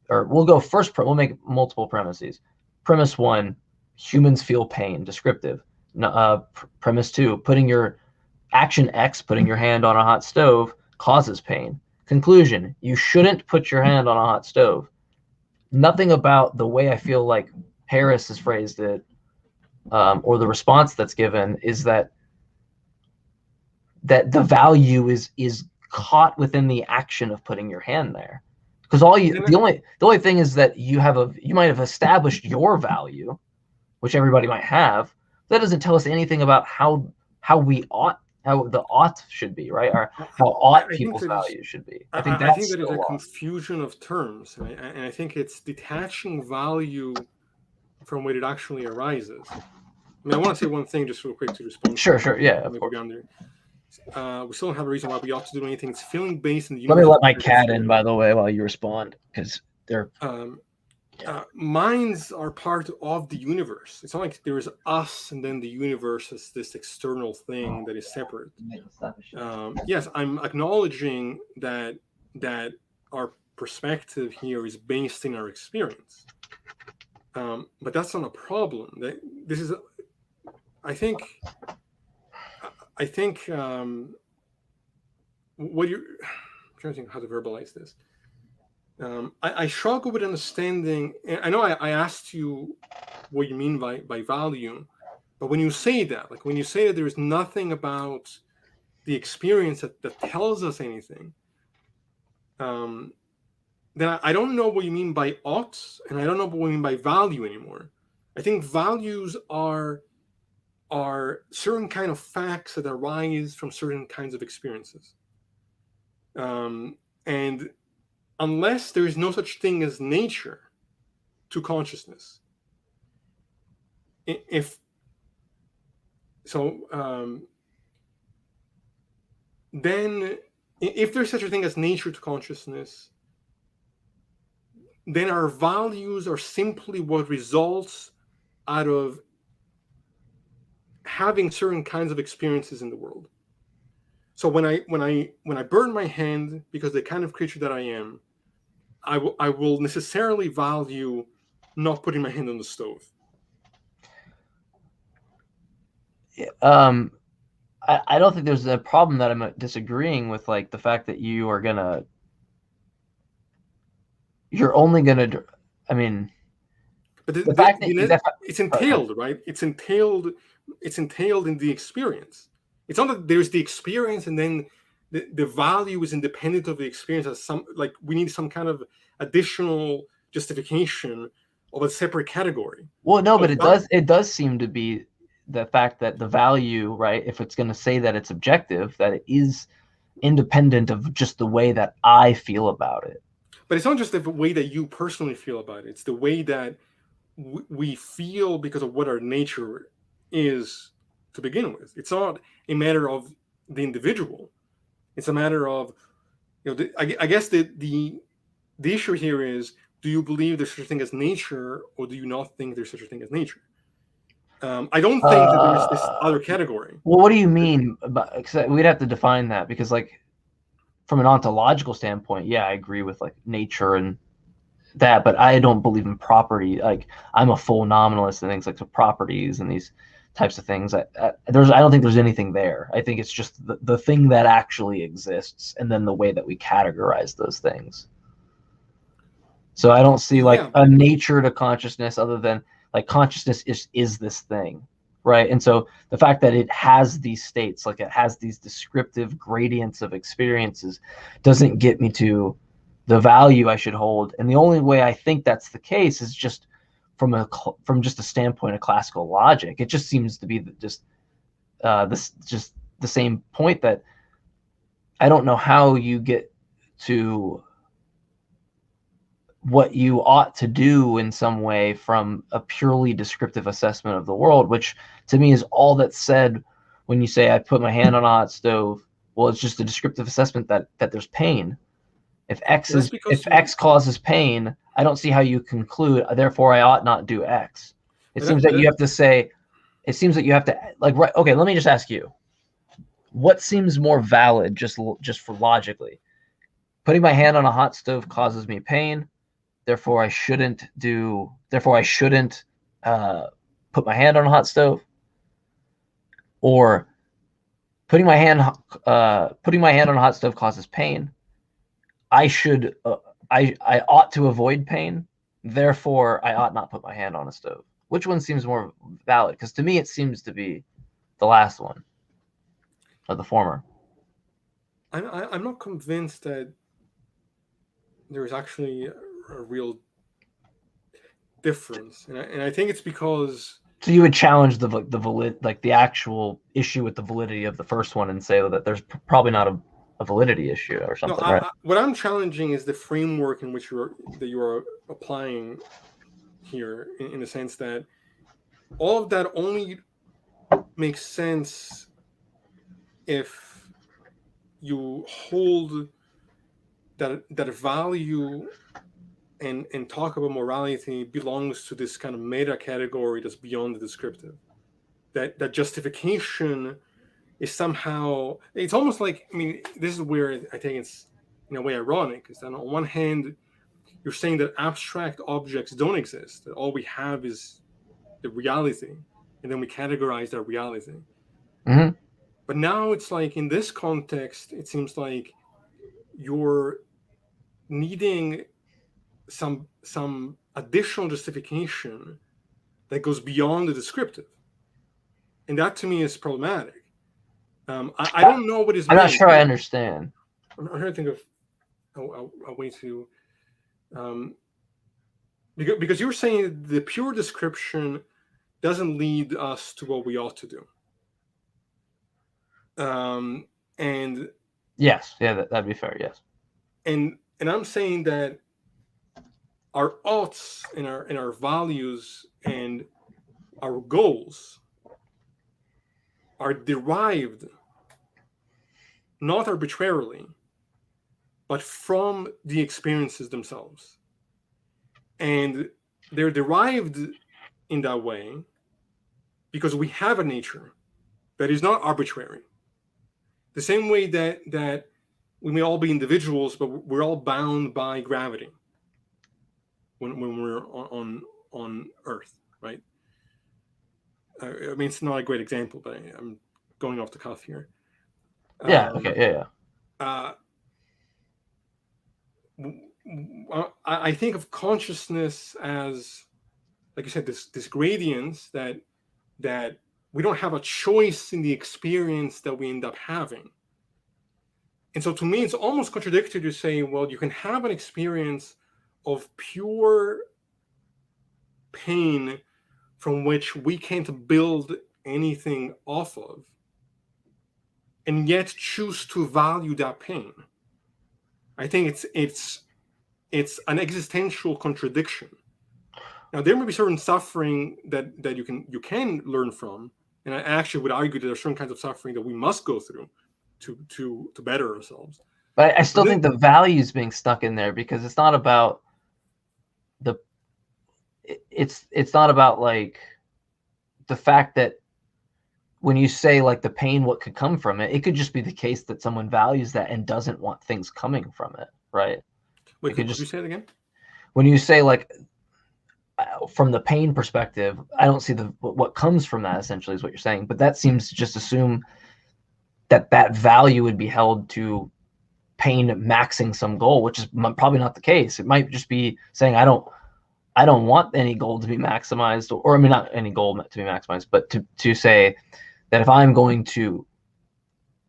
S1: we'll go first, we'll make multiple premises. Premise 1, humans feel pain, descriptive. Premise 2, putting your action X, putting your hand on a hot stove, causes pain. Conclusion, you shouldn't put your hand on a hot stove. Nothing about the way I feel like Harris has phrased it, or the response that's given, is that the value is caught within the action of putting your hand there. Because the only thing is that you might have established your value, which everybody might have. That doesn't tell us anything about how the ought should be, right? Or how ought people's values should be.
S2: I think that is a confusion of terms, and I think it's detaching value from where it actually arises. I mean, I want to say one thing just real quick to respond.
S1: Sure, yeah.
S2: We still don't have a reason why we ought to do anything. It's feeling based in the
S1: universe. Let me let my cat in, by the way, while you respond, because they're
S2: minds are part of the universe. It's not like there is us and then the universe is this external thing that is separate. Yes, I'm acknowledging that our perspective here is based in our experience, but that's not a problem. This is, I think what you're I'm trying to think how to verbalize this. I struggle with understanding. I know I asked you what you mean by value, but when you say that, like when you say that there is nothing about the experience that tells us anything, then I don't know what you mean by ought, and I don't know what you mean by value anymore. I think values are certain kind of facts that arise from certain kinds of experiences, and unless there is no such thing as nature to consciousness, then if there's such a thing as nature to consciousness, then our values are simply what results out of having certain kinds of experiences in the world. So when I burn my hand because the kind of creature that I am, I will necessarily value not putting my hand on the stove.
S1: I don't think there's a problem that I'm disagreeing with, like the fact that you're only gonna. I mean,
S2: but the fact that it's entailed, right? It's entailed in the experience. It's not that there's the experience and then the value is independent of the experience. As we need some kind of additional justification of a separate category.
S1: Well, no, but it does seem to be the fact that the value, right? If it's going to say that it's objective, that it is independent of just the way that I feel about it.
S2: But it's not just the way that you personally feel about it. It's the way that we feel because of what our nature is to begin with. It's not a matter of the individual. It's a matter of, I guess the issue here is, do you believe there's such a thing as nature, or do you not think there's such a thing as nature? I don't think that there's this other category.
S1: Well, what do you mean? We'd have to define that, because like from an ontological standpoint, yeah, I agree with like nature and that, but I don't believe in property. Like I'm a full nominalist and things like the properties and these types of things. I don't think there's anything there. I think it's just the thing that actually exists, and then the way that we categorize those things. So I don't see like a nature to consciousness other than like consciousness is this thing, right? And so the fact that it has these states, like it has these descriptive gradients of experiences, doesn't get me to the value I should hold. And the only way I think that's the case is just from just a standpoint of classical logic. It just seems to be the the same point that I don't know how you get to what you ought to do in some way from a purely descriptive assessment of the world, which to me is all that's said when you say I put my hand on a hot stove. Well, it's just a descriptive assessment that there's pain. If X causes pain, I don't see how you conclude, therefore I ought not do X. It seems that you have to say, it seems that you have to, like, right, okay, let me just ask you, what seems more valid just for logically? Putting my hand on a hot stove causes me pain, therefore I shouldn't put my hand on a hot stove, or putting my hand on a hot stove causes pain, I ought to avoid pain, therefore I ought not put my hand on a stove. Which one seems more valid? Because to me it seems to be the last one, or the former.
S2: I'm not convinced that there is actually a real difference, and I think it's because.
S1: So you would challenge the actual issue with the validity of the first one and say that there's probably not a validity issue or something,
S2: no,
S1: right?
S2: What I'm challenging is the framework in which you are applying here, in the sense that all of that only makes sense if you hold that value and talk about morality belongs to this kind of meta category that's beyond the descriptive. That justification is somehow, it's almost like, I mean, this is where I think it's in a way ironic, is that on one hand you're saying that abstract objects don't exist, that all we have is the reality, and then we categorize that reality.
S1: Mm-hmm.
S2: But now it's like, in this context, it seems like you're needing some additional justification that goes beyond the descriptive, and that to me is problematic. I don't know what is.
S1: I'm not sure I understand.
S2: I'm trying to think of a way to, because you're saying the pure description doesn't lead us to what we ought to do. And
S1: yes, yeah, that'd be fair. Yes,
S2: and I'm saying that our oughts and our values and our goals are derived not arbitrarily, but from the experiences themselves. And they're derived in that way because we have a nature that is not arbitrary. The same way that we may all be individuals, but we're all bound by gravity when we're on Earth, right? I mean, it's not a great example, but I'm going off the cuff here.
S1: Yeah. Okay. Yeah.
S2: I think of consciousness as, like you said, this gradients that we don't have a choice in the experience that we end up having. And so to me, it's almost contradictory to say, well, you can have an experience of pure pain from which we can't build anything off of, and yet choose to value that pain. I think it's an existential contradiction. Now, there may be certain suffering that you can learn from, and I actually would argue that there are certain kinds of suffering that we must go through to better ourselves.
S1: But I still think the value is being stuck in there, because it's not about it's not about like the fact that when you say like the pain, what could come from it, it could just be the case that someone values that and doesn't want things coming from it, right?
S2: Wait, could you say it again? When
S1: you say like from the pain perspective, I don't see what comes from that, essentially, is what you're saying. But that seems to just assume that value would be held to pain maxing some goal, which is probably not the case. It might just be saying I don't want any goal to be maximized, or I mean, not any goal to be maximized, but to say that if I'm going to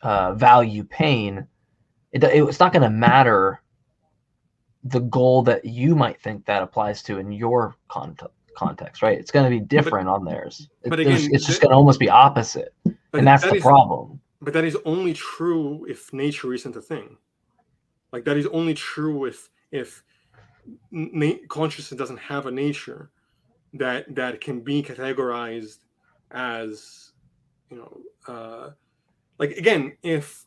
S1: value pain, it's not going to matter the goal that you might think that applies to in your context, right? It's going to be different on theirs.
S2: But again,
S1: it's just going to almost be opposite, and that's the problem.
S2: but that is only true if nature isn't a thing. Like that is only true if consciousness doesn't have a nature that can be categorized as, you know, like again, if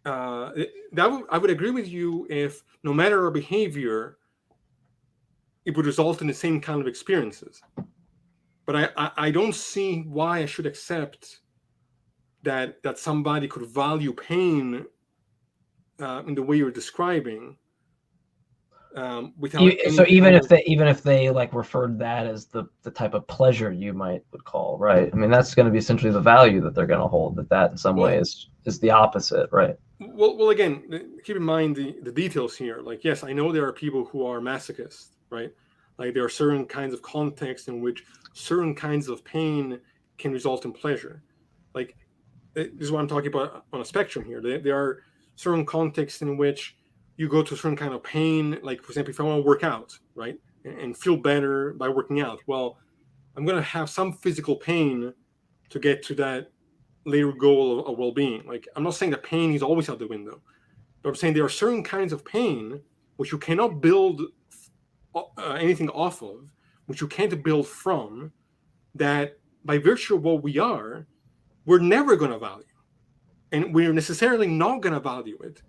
S2: I would agree with you if no matter our behavior, it would result in the same kind of experiences. But I don't see why I should accept that somebody could value pain in the way you're describing, without
S1: So
S2: any
S1: even
S2: kind
S1: if they like referred that as the type of pleasure you would call, right? I mean, that's going to be essentially the value that they're going to hold. That in some ways is the opposite, right?
S2: Well, again, keep in mind the details here. Like, yes, I know there are people who are masochists, right? Like there are certain kinds of contexts in which certain kinds of pain can result in pleasure. Like this is what I'm talking about on a spectrum here. There are certain contexts in which you go to a certain kind of pain. Like, for example, if I want to work out, right, and feel better by working out, well, I'm going to have some physical pain to get to that later goal of well-being. Like, I'm not saying that pain is always out the window, but I'm saying there are certain kinds of pain which you cannot build anything off of, which you can't build from, that by virtue of what we are, we're never going to value. And we're necessarily not going to value it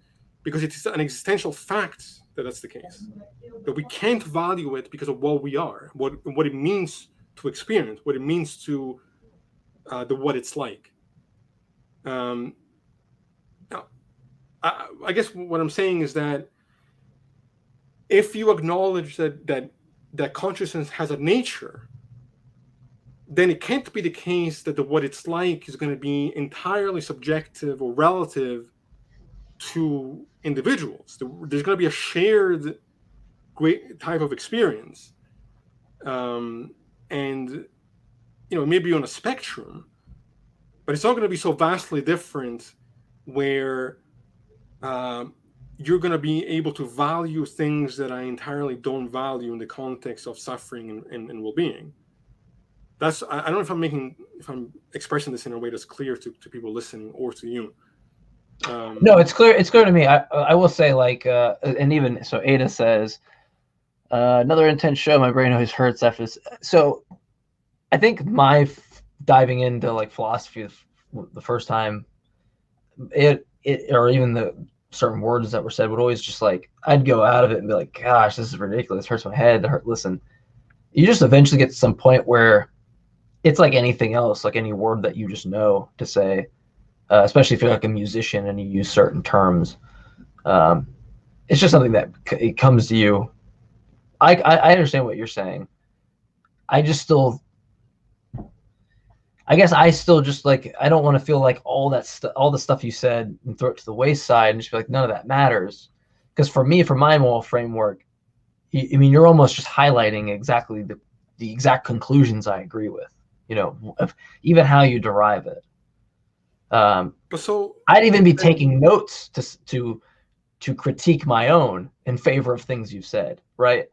S2: because it's an existential fact that that's the case. That we can't value it because of what we are, what it means to experience, what it means to what it's like. Now, I guess what I'm saying is that if you acknowledge that consciousness has a nature, then it can't be the case that what it's like is going to be entirely subjective or relative to individuals. There's going to be a shared great type of experience, and maybe on a spectrum, but it's not going to be so vastly different where you're going to be able to value things that I entirely don't value in the context of suffering and well-being. I don't know if I'm expressing this in a way that's clear to people listening or to you.
S1: No, it's clear. It's clear to me. I will say, like, and even so, Ada says, another intense show. My brain always hurts after this. So, I think my diving into like philosophy the first time, it or even the certain words that were said would always just like I'd go out of it and be like, gosh, this is ridiculous. It hurts my head. Listen, you just eventually get to some point where it's like anything else, like any word that you just know to say. Especially if you're like a musician and you use certain terms, it's just something that it comes to you. I understand what you're saying. I guess I still just like I don't want to feel like all the stuff you said and throw it to the wayside and just be like none of that matters. Because for me, for my moral framework, I mean you're almost just highlighting exactly the exact conclusions I agree with. Of even how you derive it.
S2: So
S1: I'd even be taking notes to critique my own in favor of things you've said, right?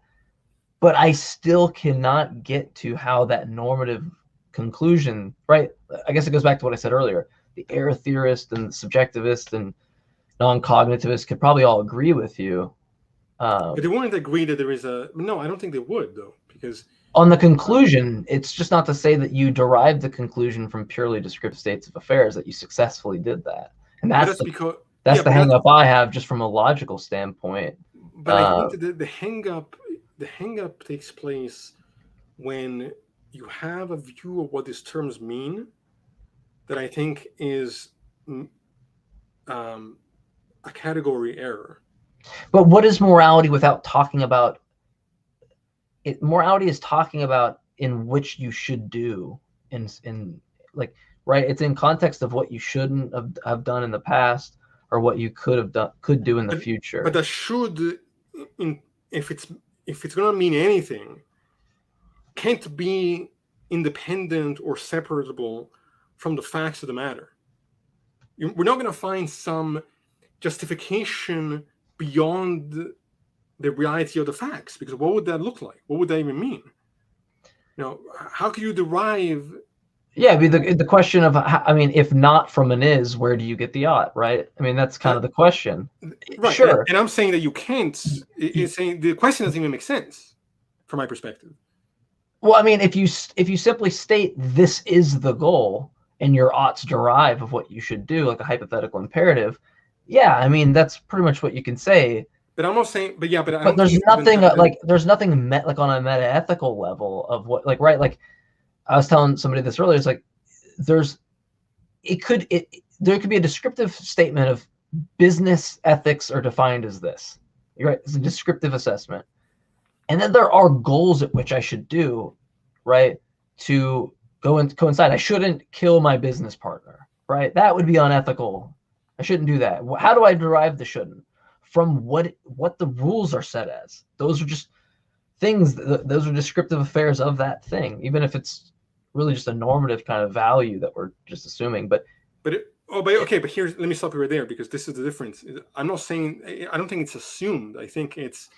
S1: But I still cannot get to how that normative conclusion, right? I guess it goes back to what I said earlier. The error theorist and the subjectivist and non-cognitivist could probably all agree with you.
S2: But they wouldn't agree that there is no, I don't think they would, though, because
S1: on the conclusion, it's just not to say that you derived the conclusion from purely descriptive states of affairs, that you successfully did that. And that's the hang up I have just from a logical standpoint.
S2: But I think that the hang up takes place when you have a view of what these terms mean that I think is a category error.
S1: But what is morality without talking about it? Morality is talking about in which you should do in like, right? It's in context of what you shouldn't have done in the past or what you could do in the future.
S2: But that should, if it's going to mean anything, can't be independent or separable from the facts of the matter. We're not going to find some justification beyond the reality of the facts, because what would that look like? What would that even mean? How can you derive
S1: Yeah, I mean, the question of, I mean, if not from an is, where do you get the ought, right? I mean, that's kind of the question.
S2: Right,
S1: Sure.
S2: and I'm saying that you can't. It's saying the question doesn't even make sense from my perspective.
S1: Well, I mean, if you simply state this is the goal and your oughts derive of what you should do, like a hypothetical imperative, yeah, I mean, that's pretty much what you can say.
S2: But I'm not saying, but yeah, but I
S1: But
S2: don't think
S1: there's
S2: it's even
S1: nothing
S2: hypothetical.
S1: like there's nothing like on a metaethical level of what, like, right, like I was telling somebody this earlier. It's like there's there could be a descriptive statement of business ethics are defined as this. You're right. It's a descriptive assessment. And then there are goals at which I should do, right, to go and coincide. I shouldn't kill my business partner, right? That would be unethical. I shouldn't do that. How do I derive the shouldn't? From what the rules are set as. Those are just things. Those are descriptive affairs of that thing, even if it's really just a normative kind of value that we're just assuming. But
S2: Okay, but here's, let me stop you right there, because this is the difference. I'm not saying, I don't think it's assumed. I think it's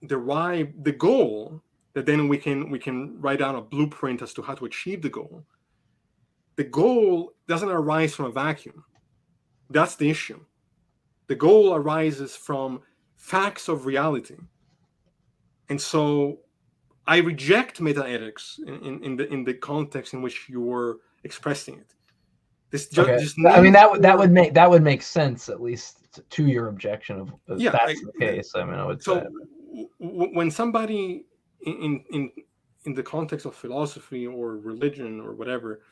S2: derived, the goal, that then we can write down a blueprint as to how to achieve the goal. The goal doesn't arise from a vacuum. That's the issue. The goal arises from facts of reality. And so I reject metaethics in the context in which you're expressing it. This
S1: okay,
S2: just
S1: I mean that would make sense, at least to your objection of
S2: yeah,
S1: that's the case. I mean, I would say.
S2: When somebody in the context of philosophy or religion or whatever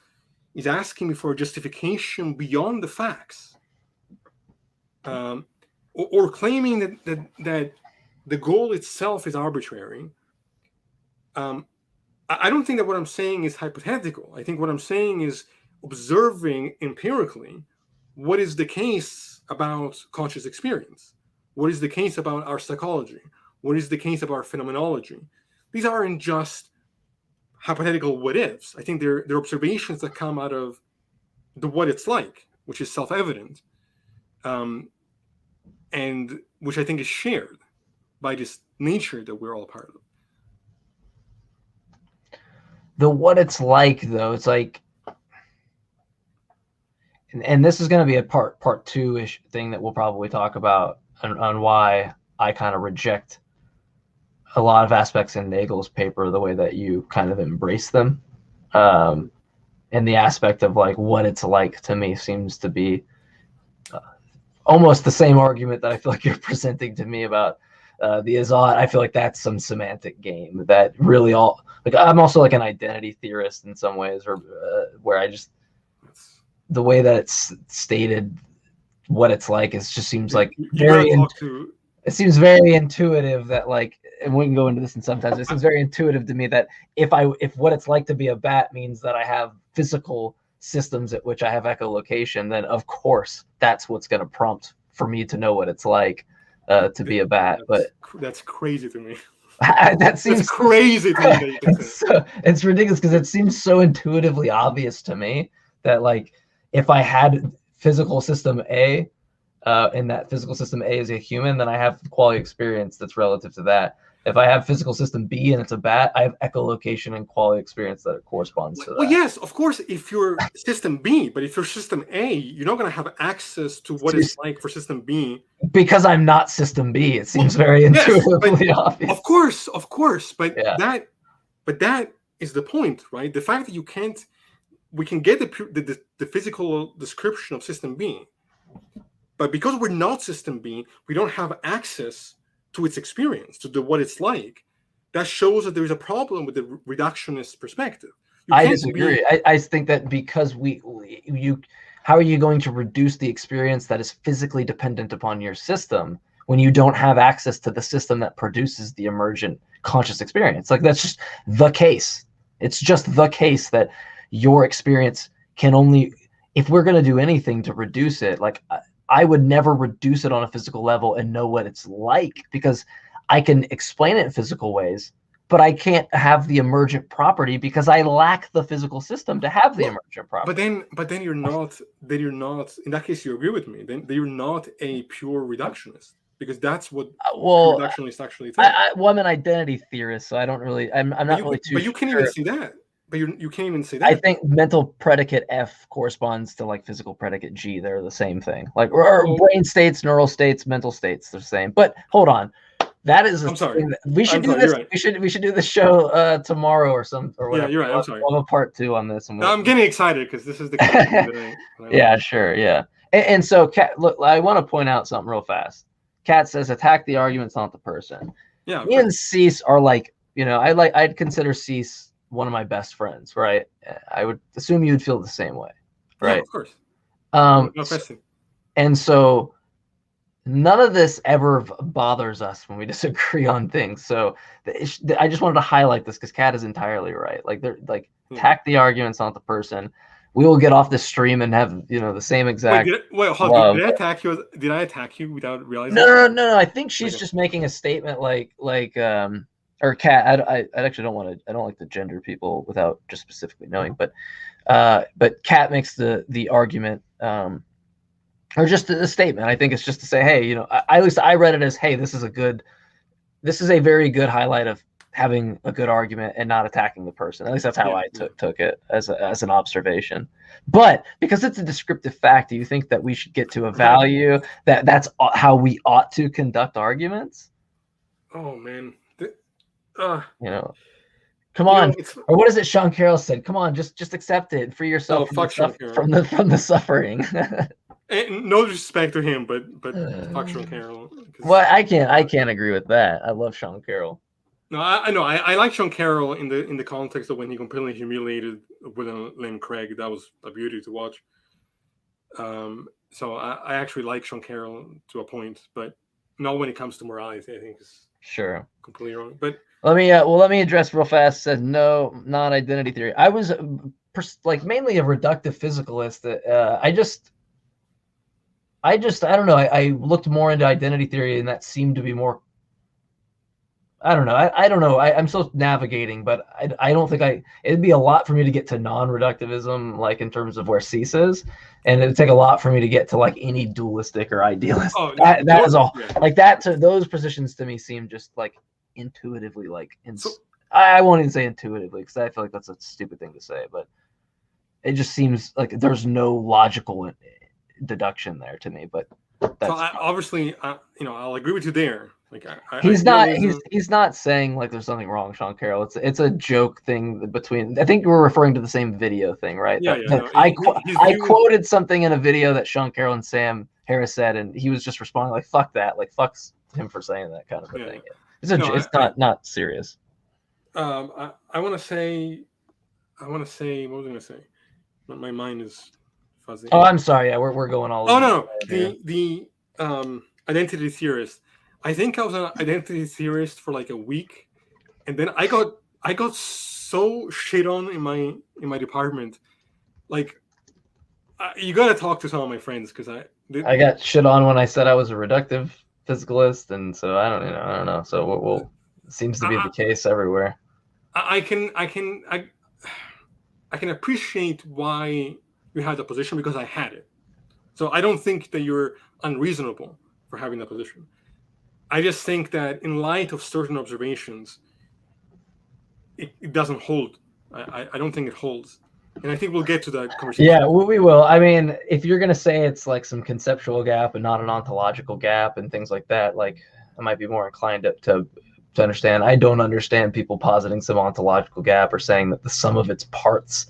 S2: is asking me for a justification beyond the facts, or claiming that the goal itself is arbitrary, I don't think that what I'm saying is hypothetical. I think what I'm saying is observing empirically what is the case about conscious experience, what is the case about our psychology, what is the case about our phenomenology. These aren't just hypothetical what ifs. I think they're observations that come out of the what it's like, which is self-evident, and which I think is shared by this nature that we're all part of.
S1: The what it's like, though, it's like, and this is going to be a part two-ish thing that we'll probably talk about on why I kind of reject a lot of aspects in Nagel's paper the way that you kind of embrace them. And the aspect of like what it's like to me seems to be almost the same argument that I feel like you're presenting to me about the Azad. I feel like that's some semantic game that really all, like, I'm also like an identity theorist in some ways, or where I just, the way that it's stated what it's like, it just seems like it seems very intuitive that, like, and we can go into this and sometimes it seems very intuitive to me that if what it's like to be a bat means that I have physical systems at which I have echolocation, then of course that's what's going to prompt for me to know what it's like to be a bat. But
S2: that's crazy to me.
S1: That seems
S2: that's crazy to me that you can say.
S1: It's ridiculous because it seems so intuitively obvious to me that, like, if I had physical system A, and that physical system A is a human, then I have quality experience that's relative to that. If I have physical system B and it's a bat, I have echolocation and quality experience that corresponds to that.
S2: Well, yes, of course, if you're system B, but if you're system A, you're not going to have access to what it's like for system B.
S1: Because I'm not system B, it seems very intuitively obvious.
S2: Of course, but yeah. that is the point, right? The fact that we can get the physical description of system B, but because we're not system B, we don't have access to its experience, to what it's like. That shows that there is a problem with the reductionist perspective.
S1: I disagree. I think that because how are you going to reduce the experience that is physically dependent upon your system when you don't have access to the system that produces the emergent conscious experience? Like, that's just the case. It's just the case that your experience can only, if we're going to do anything to reduce it, like, I would never reduce it on a physical level and know what it's like, because I can explain it in physical ways, but I can't have the emergent property because I lack the physical system to have the emergent property.
S2: But then you're not, in that case, you agree with me, then you're not a pure reductionist, because that's what reductionists actually think.
S1: I'm an identity theorist, so I don't really, I'm not really too.
S2: But you can't even see that. But you can't even say that.
S1: I think mental predicate F corresponds to like physical predicate G. They're the same thing. Like or brain states, neural states, mental states, they're the same. But hold on. That is
S2: I'm sorry.
S1: We should do
S2: sorry,
S1: this.
S2: Right.
S1: We should do the show tomorrow or whatever.
S2: Yeah, you're right. I'm sorry.
S1: We'll have a part 2 on this. And
S2: I'm getting excited because this is the kind of thing that I
S1: yeah,
S2: like.
S1: sure, yeah. And so, Kat, look, I want to point out something real fast. Kat says, "Attack the arguments, not the person."
S2: Yeah,
S1: Me and Cease are like, I'd consider Cease one of my best friends, right? I would assume you'd feel the same way, right?
S2: Yeah, of course.
S1: No
S2: question.
S1: And so none of this ever bothers us when we disagree on things. So I just wanted to highlight this because Kat is entirely right. Like they're like attack the arguments, not the person. We will get off this stream and have the same exact.
S2: Wait, hold on. Did I attack you? Did I attack you without realizing?
S1: No. I think she's just making a statement or Kat. I actually don't want to. I don't like to gender people without just specifically knowing. But Kat makes the argument. Or just a statement. I think it's just to say, hey, at least I read it as, hey, this is a very good highlight of having a good argument and not attacking the person. At least that's how I took it as an observation. But because it's a descriptive fact, do you think that we should get to a value that's how we ought to conduct arguments?
S2: Oh man,
S1: come on. Or what is it Sean Carroll said? Come on, just accept it and free yourself from the suffering.
S2: And no disrespect to him, but fuck Sean Carroll.
S1: Well, I can't agree with that. I love Sean Carroll.
S2: No, I know. I like Sean Carroll in the context of when he completely humiliated William Lane Craig. That was a beauty to watch. So I actually like Sean Carroll to a point, but not when it comes to morality. I think it's completely wrong. But
S1: let me address real fast. Said no, not identity theory. I was mainly a reductive physicalist. I don't know. I looked more into identity theory, and that seemed to be more. I don't know. I don't know. I'm still navigating, but I don't think it'd be a lot for me to get to non-reductivism, like in terms of where Cease is, and it'd take a lot for me to get to like any dualistic or idealist. That is all. Like that. Those positions to me seem just like intuitively I won't even say intuitively because I feel like that's a stupid thing to say, but it just seems like there's no logical deduction there to me. But
S2: obviously, I'll agree with you there. Like
S1: he's not saying like there's something wrong, Sean Carroll. It's a joke thing between. I think we're referring to the same video thing, right? I quoted something in a video that Sean Carroll and Sam Harris said, and he was just responding like "fuck that," like fucks him for saying that kind of a thing. It's not serious.
S2: I want to say. What was I going to say? My mind is fuzzy.
S1: Oh, I'm sorry. Yeah, we're going all.
S2: Oh no, the identity theorist. I think I was an identity theorist for like a week, and then I got so shit on in my department. Like, you gotta talk to some of my friends because
S1: I got shit on when I said I was a reductive physicalist, and so I don't know. So it seems to be the case everywhere.
S2: I can appreciate why you had that position because I had it. So I don't think that you're unreasonable for having that position. I just think that in light of certain observations, it doesn't hold. I don't think it holds. And I think we'll get to that conversation.
S1: Yeah, we will. I mean, if you're going to say it's like some conceptual gap and not an ontological gap and things like that, like I might be more inclined to understand. I don't understand people positing some ontological gap or saying that the sum of its parts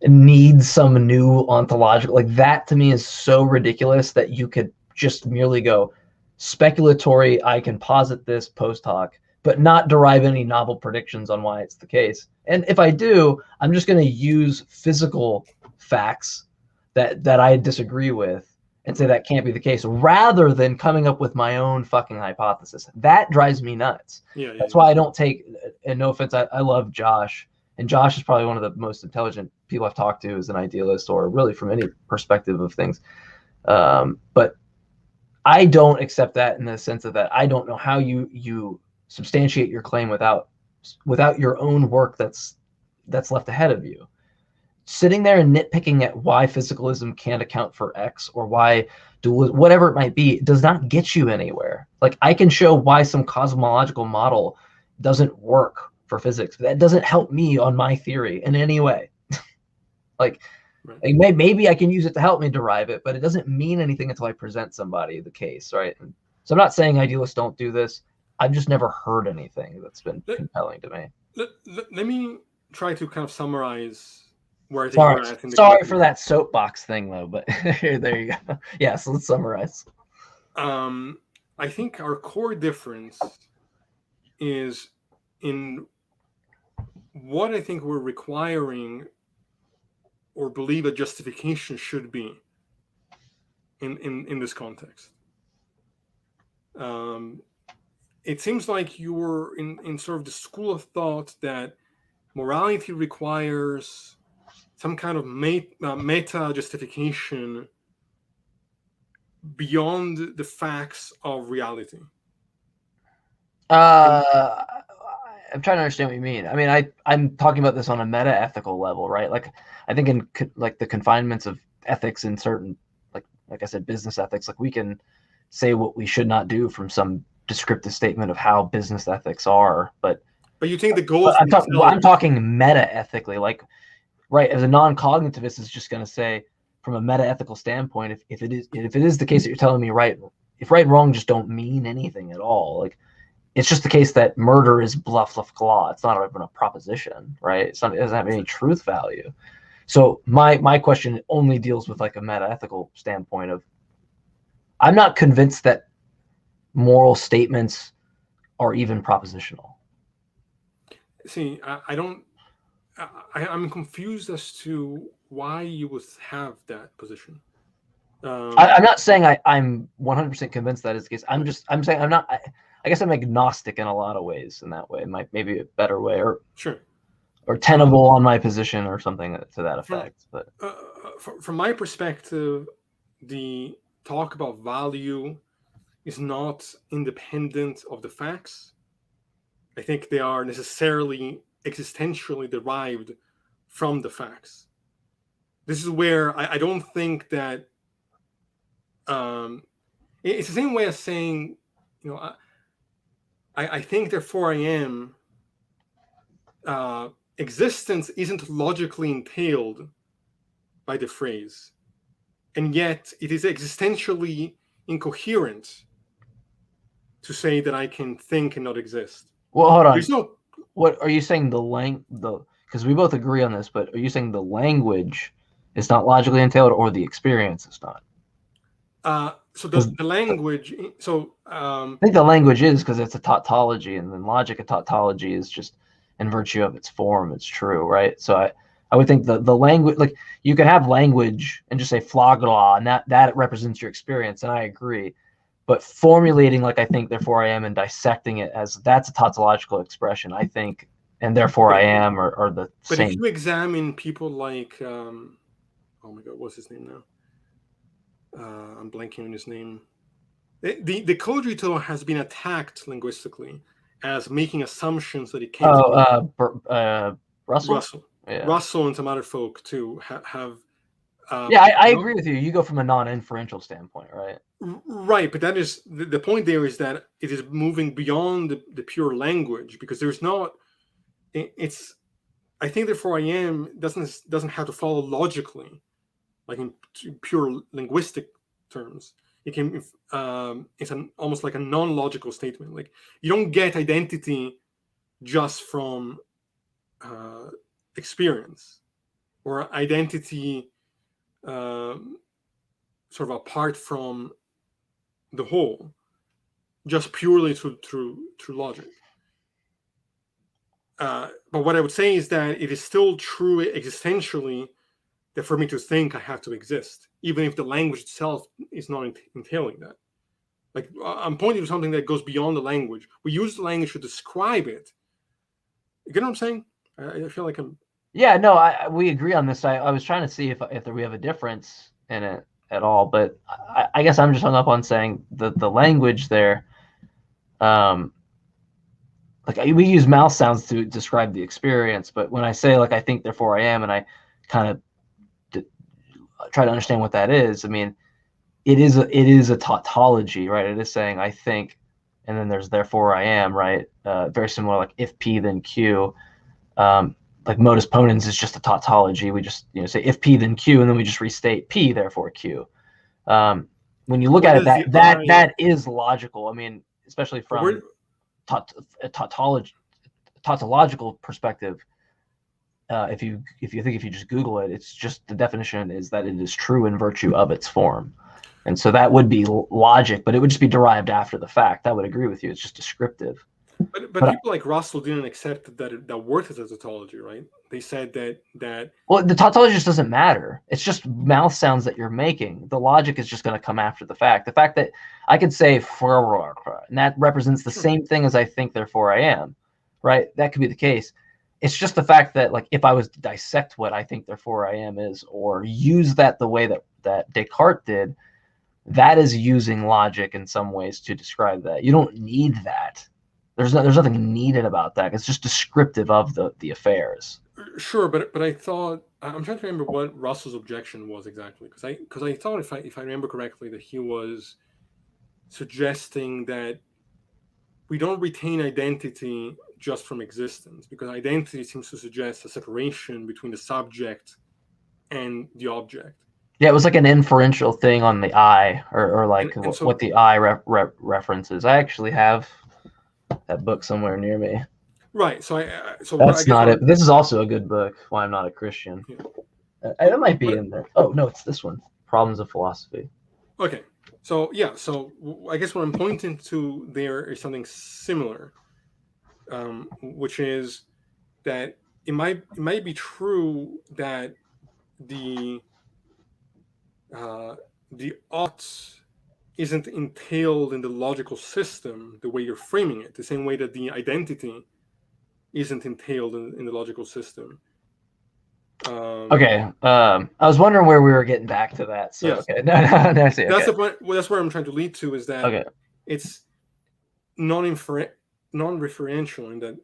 S1: needs some new ontological. Like that to me is so ridiculous that you could just merely go, speculatory, I can posit this post hoc, but not derive any novel predictions on why it's the case. And if I do, I'm just going to use physical facts that I disagree with and say that can't be the case, rather than coming up with my own fucking hypothesis. That drives me nuts. That's why I don't take, and no offense, I love Josh, and Josh is probably one of the most intelligent people I've talked to as an idealist, or really from any perspective of things. But I don't accept that in the sense of that I don't know how you substantiate your claim without your own work that's left ahead of you. Sitting there and nitpicking at why physicalism can't account for X or why whatever it might be does not get you anywhere. Like I can show why some cosmological model doesn't work for physics. That doesn't help me on my theory in any way. Like,
S2: Right.
S1: maybe I can use it to help me derive it, but it doesn't mean anything until I present somebody the case, right? And so I'm not saying idealists don't do this. I've just never heard anything that's been compelling to me.
S2: Let me try to kind of summarize where I think
S1: Sorry,
S2: we're at in the
S1: sorry for
S2: conversation.
S1: that soapbox thing, though. But there you go. Yeah, so let's summarize.
S2: I think our core difference is in what I think we're requiring or believe a justification should be in this context. It seems like you're in sort of the school of thought that morality requires some kind of meta justification beyond the facts of reality.
S1: I'm trying to understand what you mean. I mean, I'm talking about this on a meta-ethical level, right? Like, I think in like the confinements of ethics in certain, like I said, business ethics, like we can say what we should not do from some descriptive statement of how business ethics are, but
S2: you think the goals
S1: I'm talking meta-ethically, like, right, as a non-cognitivist is just going to say from a meta-ethical standpoint, if it is the case that you're telling me, right, if right and wrong just don't mean anything at all, like, it's just the case that murder is bluff law. It's not even a proposition, right? It doesn't have any truth value. So my question only deals with like a meta-ethical standpoint of, I'm not convinced that moral statements are even propositional.
S2: See, I'm confused as to why you would have that position.
S1: I'm not saying I'm 100% convinced that is the case. I'm saying I'm not. I guess I'm agnostic in a lot of ways. In that way, maybe a better way, or
S2: sure,
S1: or tenable on my position, or something to that effect. But
S2: from my perspective, the talk about value is not independent of the facts. I think they are necessarily existentially derived from the facts. This is where I don't think that it's the same way as saying, you know, I think therefore I am. Existence isn't logically entailed by the phrase, and yet it is existentially incoherent to say that I can think and not exist.
S1: Well, hold on.
S2: There's no.
S1: What are you saying? Because we both agree on this, but are you saying the language is not logically entailed, or the experience is not?
S2: So the language. So
S1: I think the language is, because it's a tautology, and then logic, a tautology, is just in virtue of its form, it's true, right? So I would think the language, like, you can have language and just say floglaw, and that represents your experience, and I agree. But formulating, like, I think therefore I am, and dissecting it as that's a tautological expression, I think, and therefore I am are the
S2: but
S1: same.
S2: If you examine people like, oh my God, what's his name now? I'm blanking on his name. The cogito has been attacked linguistically as making assumptions that it can't.
S1: Russell.
S2: Yeah. Russell and some other folk too have.
S1: I agree with you. You go from a non-inferential standpoint, right?
S2: Right, but that is the point. There is that it is moving beyond the pure language, because there's not. It's. I think therefore I am doesn't have to follow logically, like in pure linguistic terms. It can. It's almost like a non-logical statement. Like, you don't get identity just from experience, or identity sort of apart from the whole, just purely through logic. But what I would say is that it is still true existentially that for me to think I have to exist, even if the language itself is not entailing that. Like, I'm pointing to something that goes beyond the language. We use the language to describe it. You get what I'm saying? I feel like I'm.
S1: Yeah, no, we agree on this. I was trying to see if we have a difference in it at all, but I guess I'm just hung up on saying the language there. Like, we use mouth sounds to describe the experience, but when I say, like, I think therefore I am, and I kind of try to understand what that is, I mean, it is a tautology, right? It is saying I think, and then there's therefore I am, right? Very similar, like if P then Q. Like modus ponens is just a tautology. We just say if P then Q, and then we just restate P therefore Q. When you look at it, that is logical. I mean, especially from a tautological perspective. If you just Google it, it's just the definition is that it is true in virtue of its form. And so that would be logic, but it would just be derived after the fact. I would agree with you. It's just descriptive.
S2: But people like Russell didn't accept that word as a tautology, right? They said that
S1: well, the tautology just doesn't matter. It's just mouth sounds that you're making. The logic is just going to come after the fact. The fact that I could say and that represents the same thing as I think, therefore I am, right? That could be the case. It's just the fact that, like, if I was to dissect what I think, therefore I am is, or use that the way that Descartes did, that is using logic in some ways to describe that. You don't need that. There's nothing needed about that. It's just descriptive of the affairs.
S2: Sure, but I thought, I'm trying to remember what Russell's objection was exactly, because I thought, if I remember correctly, that he was suggesting that we don't retain identity just from existence, because identity seems to suggest a separation between the subject and the object.
S1: Yeah, it was like an inferential thing on the I, or like what the I references. I actually have that book somewhere near me.
S2: Right. So
S1: that's not it. This is also a good book. Why I'm Not a Christian. Yeah. It might be in there. Oh no, it's this one. Problems of Philosophy.
S2: Okay. So yeah. So I guess what I'm pointing to there is something similar, which is that it might be true that the ought isn't entailed in the logical system the way you're framing it, the same way that the identity isn't entailed in the logical system.
S1: Okay. I was wondering where we were getting back to that. So yes. Okay. No, I see.
S2: That's the point. Well, that's where I'm trying to lead to, is that it's non-referential in that,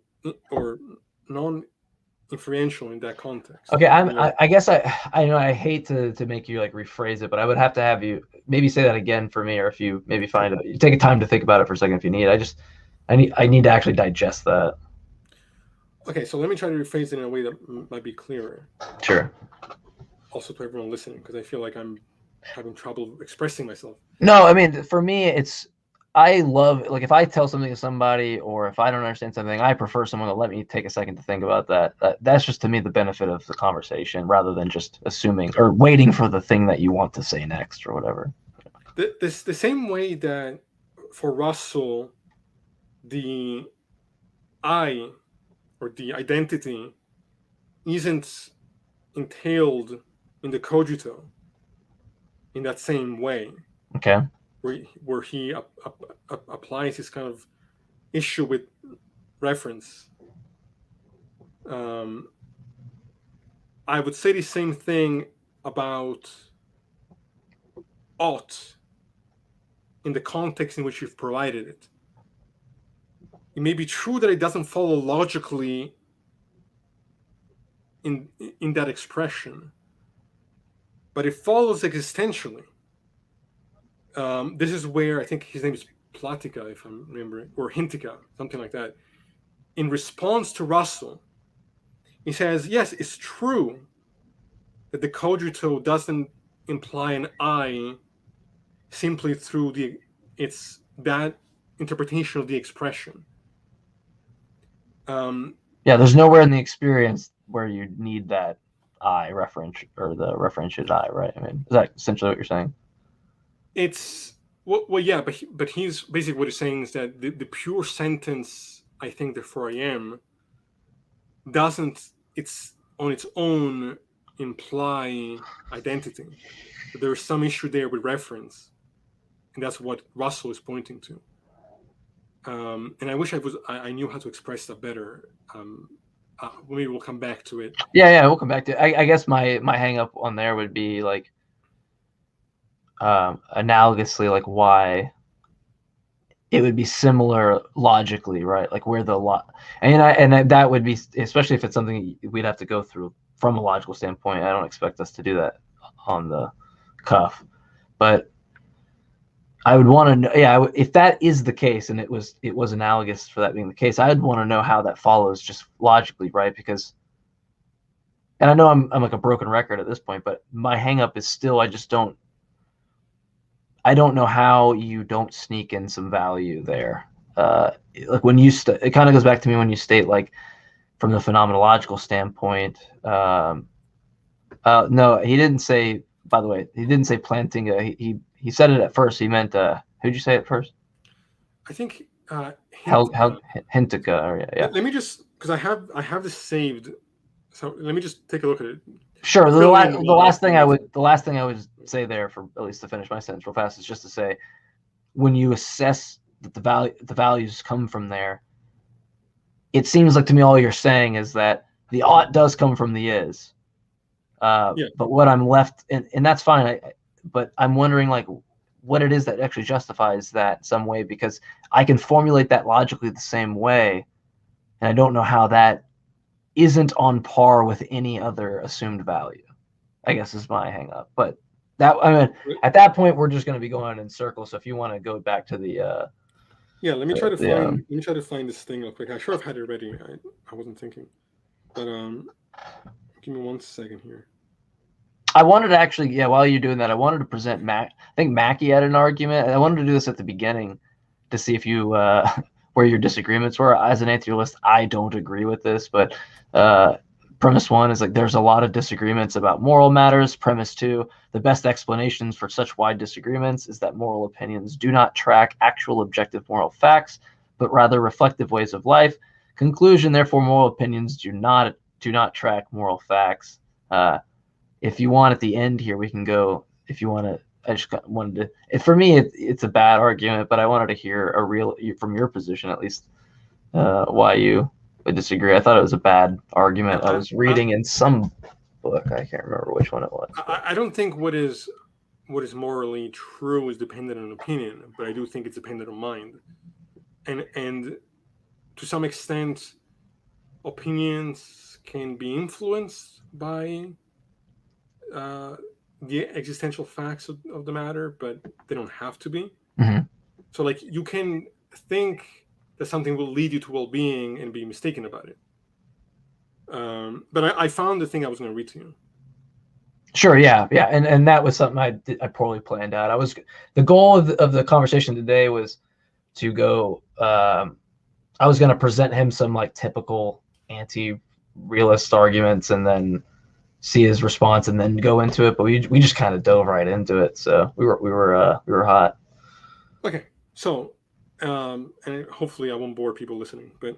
S2: or non-inferential in that context.
S1: Okay, I guess I know I hate to make you like rephrase it, but I would have to have you maybe say that again for me, or if you maybe find it, you take time to think about it for a second if you need. I need to actually digest that.
S2: Okay, so let me try to rephrase it in a way that might be clearer.
S1: Sure.
S2: Also to everyone listening, because I feel like I'm having trouble expressing myself.
S1: No, I mean, for me, I love, like, if I tell something to somebody, or if I don't understand something, I prefer someone to let me take a second to think about that. That's just, to me, the benefit of the conversation, rather than just assuming or waiting for the thing that you want to say next or whatever.
S2: The same way that for Russell, the I, or the identity, isn't entailed in the cogito in that same way.
S1: Okay.
S2: Where he applies his kind of issue with reference. I would say the same thing about ought in the context in which you've provided it. It may be true that it doesn't follow logically in that expression, but it follows existentially. This is where I think his name is Platica, if I'm remembering, or Hintica, something like that. In response to Russell, he says, yes, it's true that the cogito doesn't imply an I simply through that interpretation of the expression.
S1: Yeah, there's nowhere in the experience where you need that I reference, or the referentiated I, right? I mean, is that essentially what you're saying?
S2: It's well, yeah, but he's basically, what he's saying is that the pure sentence, I think, therefore I am, doesn't, it's on its own imply identity. But there is some issue there with reference, and that's what Russell is pointing to. And I wish I knew how to express that better. Maybe we'll come back to it.
S1: Yeah, we'll come back to it. I guess my hang up on there would be like, analogously, like why it would be similar logically, right? Like where that would be, especially if it's something we'd have to go through from a logical standpoint. I don't expect us to do that on the cuff, but I would want to know, yeah, if that is the case, and it was analogous for that being the case, I'd want to know how that follows just logically, right? Because, and I know I'm like a broken record at this point, but my hangup is still I don't know how you don't sneak in some value there. Like when you it kind of goes back to me when you state like from the phenomenological standpoint. No, he didn't say. By the way, he didn't say planting. He said it at first. He meant who'd you say it first?
S2: I think
S1: Hintica. Or, yeah.
S2: Let me just, because I have this saved, so let me just take a look at it.
S1: Sure. The last thing I would say there, for at least to finish my sentence real fast, is just to say, when you assess that the values come from there, it seems like to me all you're saying is that the ought does come from the is.
S2: Yeah.
S1: But what I'm left, and that's fine. But I'm wondering like what it is that actually justifies that some way, because I can formulate that logically the same way, and I don't know how that isn't on par with any other assumed value, I guess is my hang up. But that, I mean, at that point, we're just going to be going in circles. So if you want to go back to the,
S2: yeah, let me try to find this thing real quick. I sure have had it ready. I wasn't thinking, but give me 1 second here.
S1: I wanted to actually, yeah, while you're doing that, I wanted to present Mac. I think Mackie had an argument. I wanted to do this at the beginning to see if you where your disagreements were. As an atheist, I don't agree with this, but premise 1 is like there's a lot of disagreements about moral matters. Premise 2, the best explanations for such wide disagreements is that moral opinions do not track actual objective moral facts, but rather reflective ways of life. Conclusion, therefore, moral opinions do not track moral facts. If you want at the end here, we can go. If you want to, I just wanted to. For me, it's a bad argument, but I wanted to hear a real from your position at least why you would disagree. I thought it was a bad argument. I was reading in some book. I can't remember which one it was.
S2: I don't think what is morally true is dependent on opinion, but I do think it's dependent on mind, and to some extent, opinions can be influenced by the existential facts of the matter, but they don't have to be.
S1: Mm-hmm.
S2: So, like, you can think that something will lead you to well-being and be mistaken about it. But I found the thing I was going to read to you.
S1: Sure, yeah, and that was something I poorly planned out. The goal of the conversation today was to go. I was going to present him some like typical anti-realist arguments, and then see his response, and then go into it. But we just kind of dove right into it, so we were hot.
S2: Okay, so and hopefully I won't bore people listening, but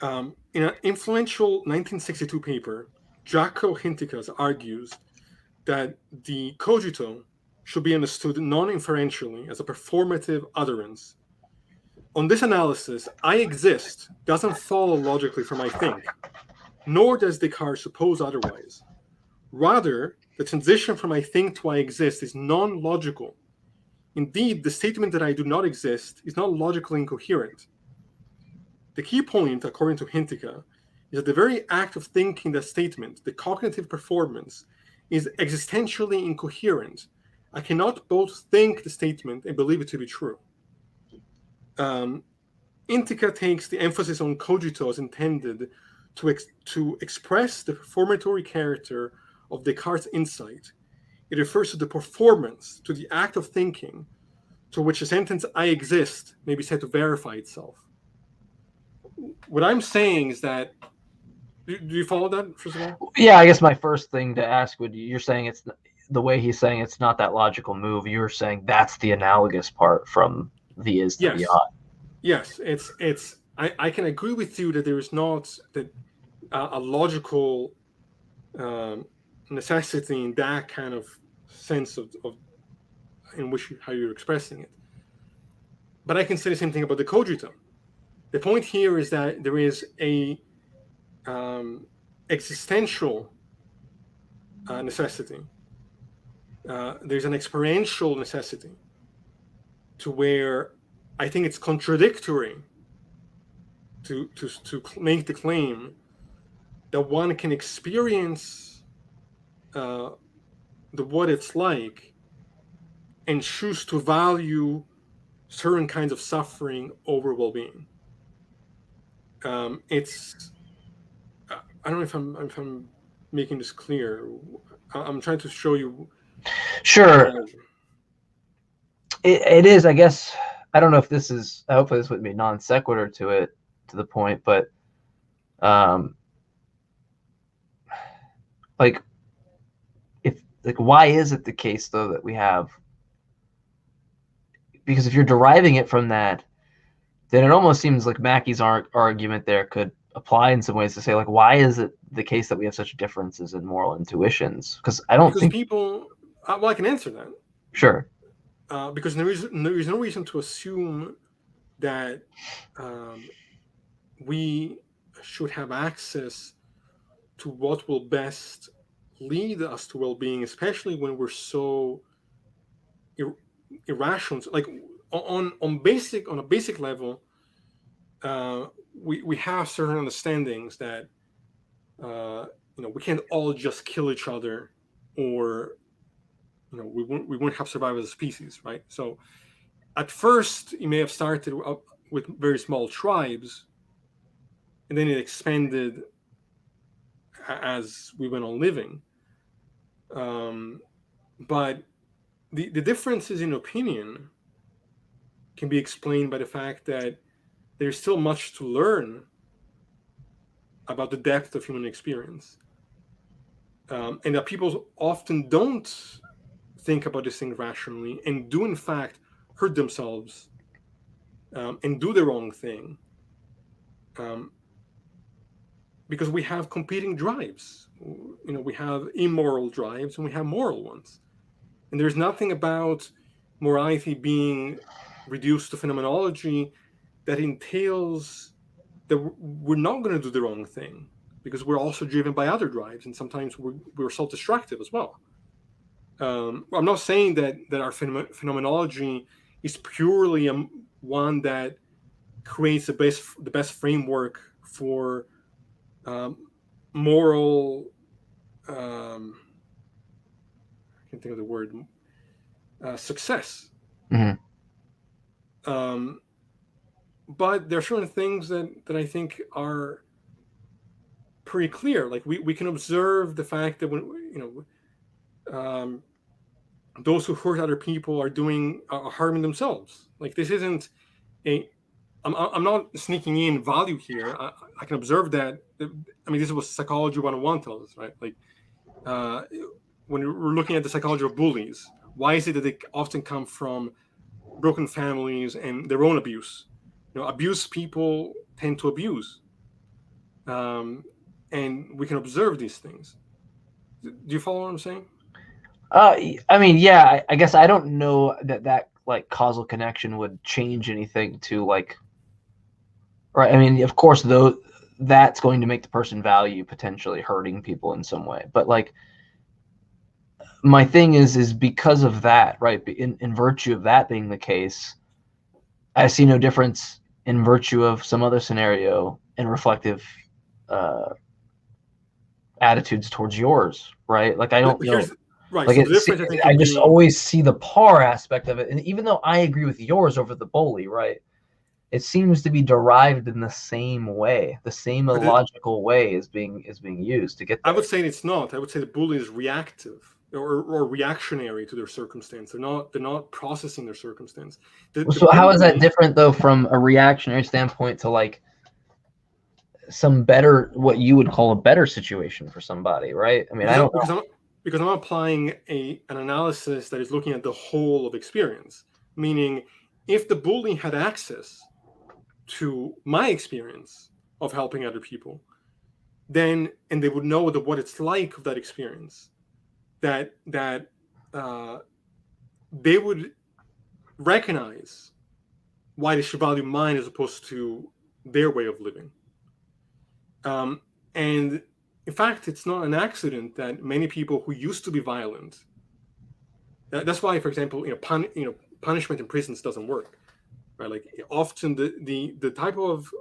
S2: in an influential 1962 paper, Jaakko Hintikas argues that the cogito should be understood non-inferentially as a performative utterance. On this analysis, I exist doesn't follow logically from I think, nor does Descartes suppose otherwise. Rather, the transition from I think to I exist is non-logical. Indeed, the statement that I do not exist is not logically incoherent. The key point, according to Hintica, is that the very act of thinking that statement, the cognitive performance, is existentially incoherent. I cannot both think the statement and believe it to be true. Hintica takes the emphasis on cogito as intended to express the performatory character of Descartes' insight. It refers to the performance, to the act of thinking, to which the sentence I exist may be said to verify itself. What I'm saying is that, do you follow that, first of all?
S1: Yeah, I guess my first thing to ask you're saying it's the way he's saying it's not that logical move. You're saying that's the analogous part from the is to the ought.
S2: Yes, I can agree with you that there is not a logical necessity in that kind of sense of in which how you're expressing it. But I can say the same thing about the cogito. The point here is that there is a existential necessity. There's an experiential necessity to where I think it's contradictory to make the claim that one can experience what it's like and choose to value certain kinds of suffering over well-being. It's I don't know if I'm making this clear. I'm trying to show you an
S1: Sure,
S2: analogy.
S1: it is. I guess I don't know if this is. Hopefully, this wouldn't be non sequitur to the point, but um, like if why is it the case though that we have? Because if you're deriving it from that, then it almost seems like Mackey's argument there could apply in some ways to say, like, why is it the case that we have such differences in moral intuitions? Because I don't
S2: Because
S1: think.
S2: people, well, I can answer that.
S1: Sure.
S2: Because there is no reason to assume that we should have access to what will best lead us to well-being, especially when we're so irrational. Like on a basic level, we have certain understandings that we can't all just kill each other, or we won't have survived as a species, right? So at first you may have started with very small tribes, and then it expanded as we went on living. But the differences in opinion can be explained by the fact that there's still much to learn about the depth of human experience, and that people often don't think about these things rationally and do in fact hurt themselves, and do the wrong thing, because we have competing drives. We have immoral drives and we have moral ones, and there's nothing about morality being reduced to phenomenology that entails that we're not going to do the wrong thing, because we're also driven by other drives, and sometimes we're self-destructive as well. I'm not saying that our phenomenology is purely one that creates the best framework for moral. I can't think of the word. Success.
S1: Mm-hmm.
S2: But there are certain things that I think are pretty clear. Like we can observe the fact that when those who hurt other people are harming themselves. Like this isn't I'm not sneaking in value here. I can observe that. I mean, this is what Psychology 101 tells us, right? Like when we're looking at the psychology of bullies, why is it that they often come from broken families and their own abuse? Abused people tend to abuse, and we can observe these things. Do you follow what I'm saying?
S1: I mean, yeah. I guess I don't know that like causal connection would change anything to like. Right. I mean, of course, though, that's going to make the person value potentially hurting people in some way. But like, my thing is because of that, right? In virtue of that being the case, I see no difference in virtue of some other scenario in reflective attitudes towards yours, right? Like I don't know.
S2: Right.
S1: Like
S2: So the difference I think
S1: I
S2: can
S1: just
S2: be
S1: always see the par aspect of it, and even though I agree with yours over the bully, right? It seems to be derived in the same way, the same illogical way is being used to get there.
S2: I would say it's not. I would say the bully is reactive or reactionary to their circumstance. They're not processing their circumstance.
S1: So how is that different though from a reactionary standpoint to like some better, what you would call a better situation for somebody, right? I mean, I don't know.
S2: Because I'm applying an analysis that is looking at the whole of experience. Meaning, if the bully had access to my experience of helping other people, then and they would know what it's like of that experience, that they would recognize why they should value mine as opposed to their way of living. And in fact, it's not an accident that many people who used to be violent. That's why, for example, punishment in prisons doesn't work, right? Like often the type of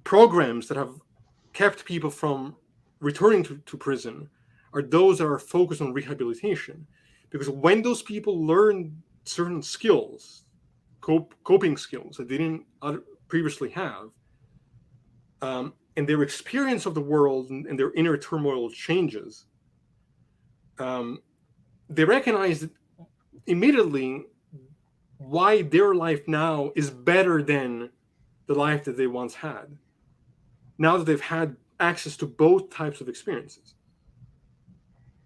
S2: programs that have kept people from returning to prison are those that are focused on rehabilitation, because when those people learn certain skills, coping skills that they didn't previously have, and their experience of the world and their inner turmoil changes, they recognize immediately why their life now is better than the life that they once had, now that they've had access to both types of experiences.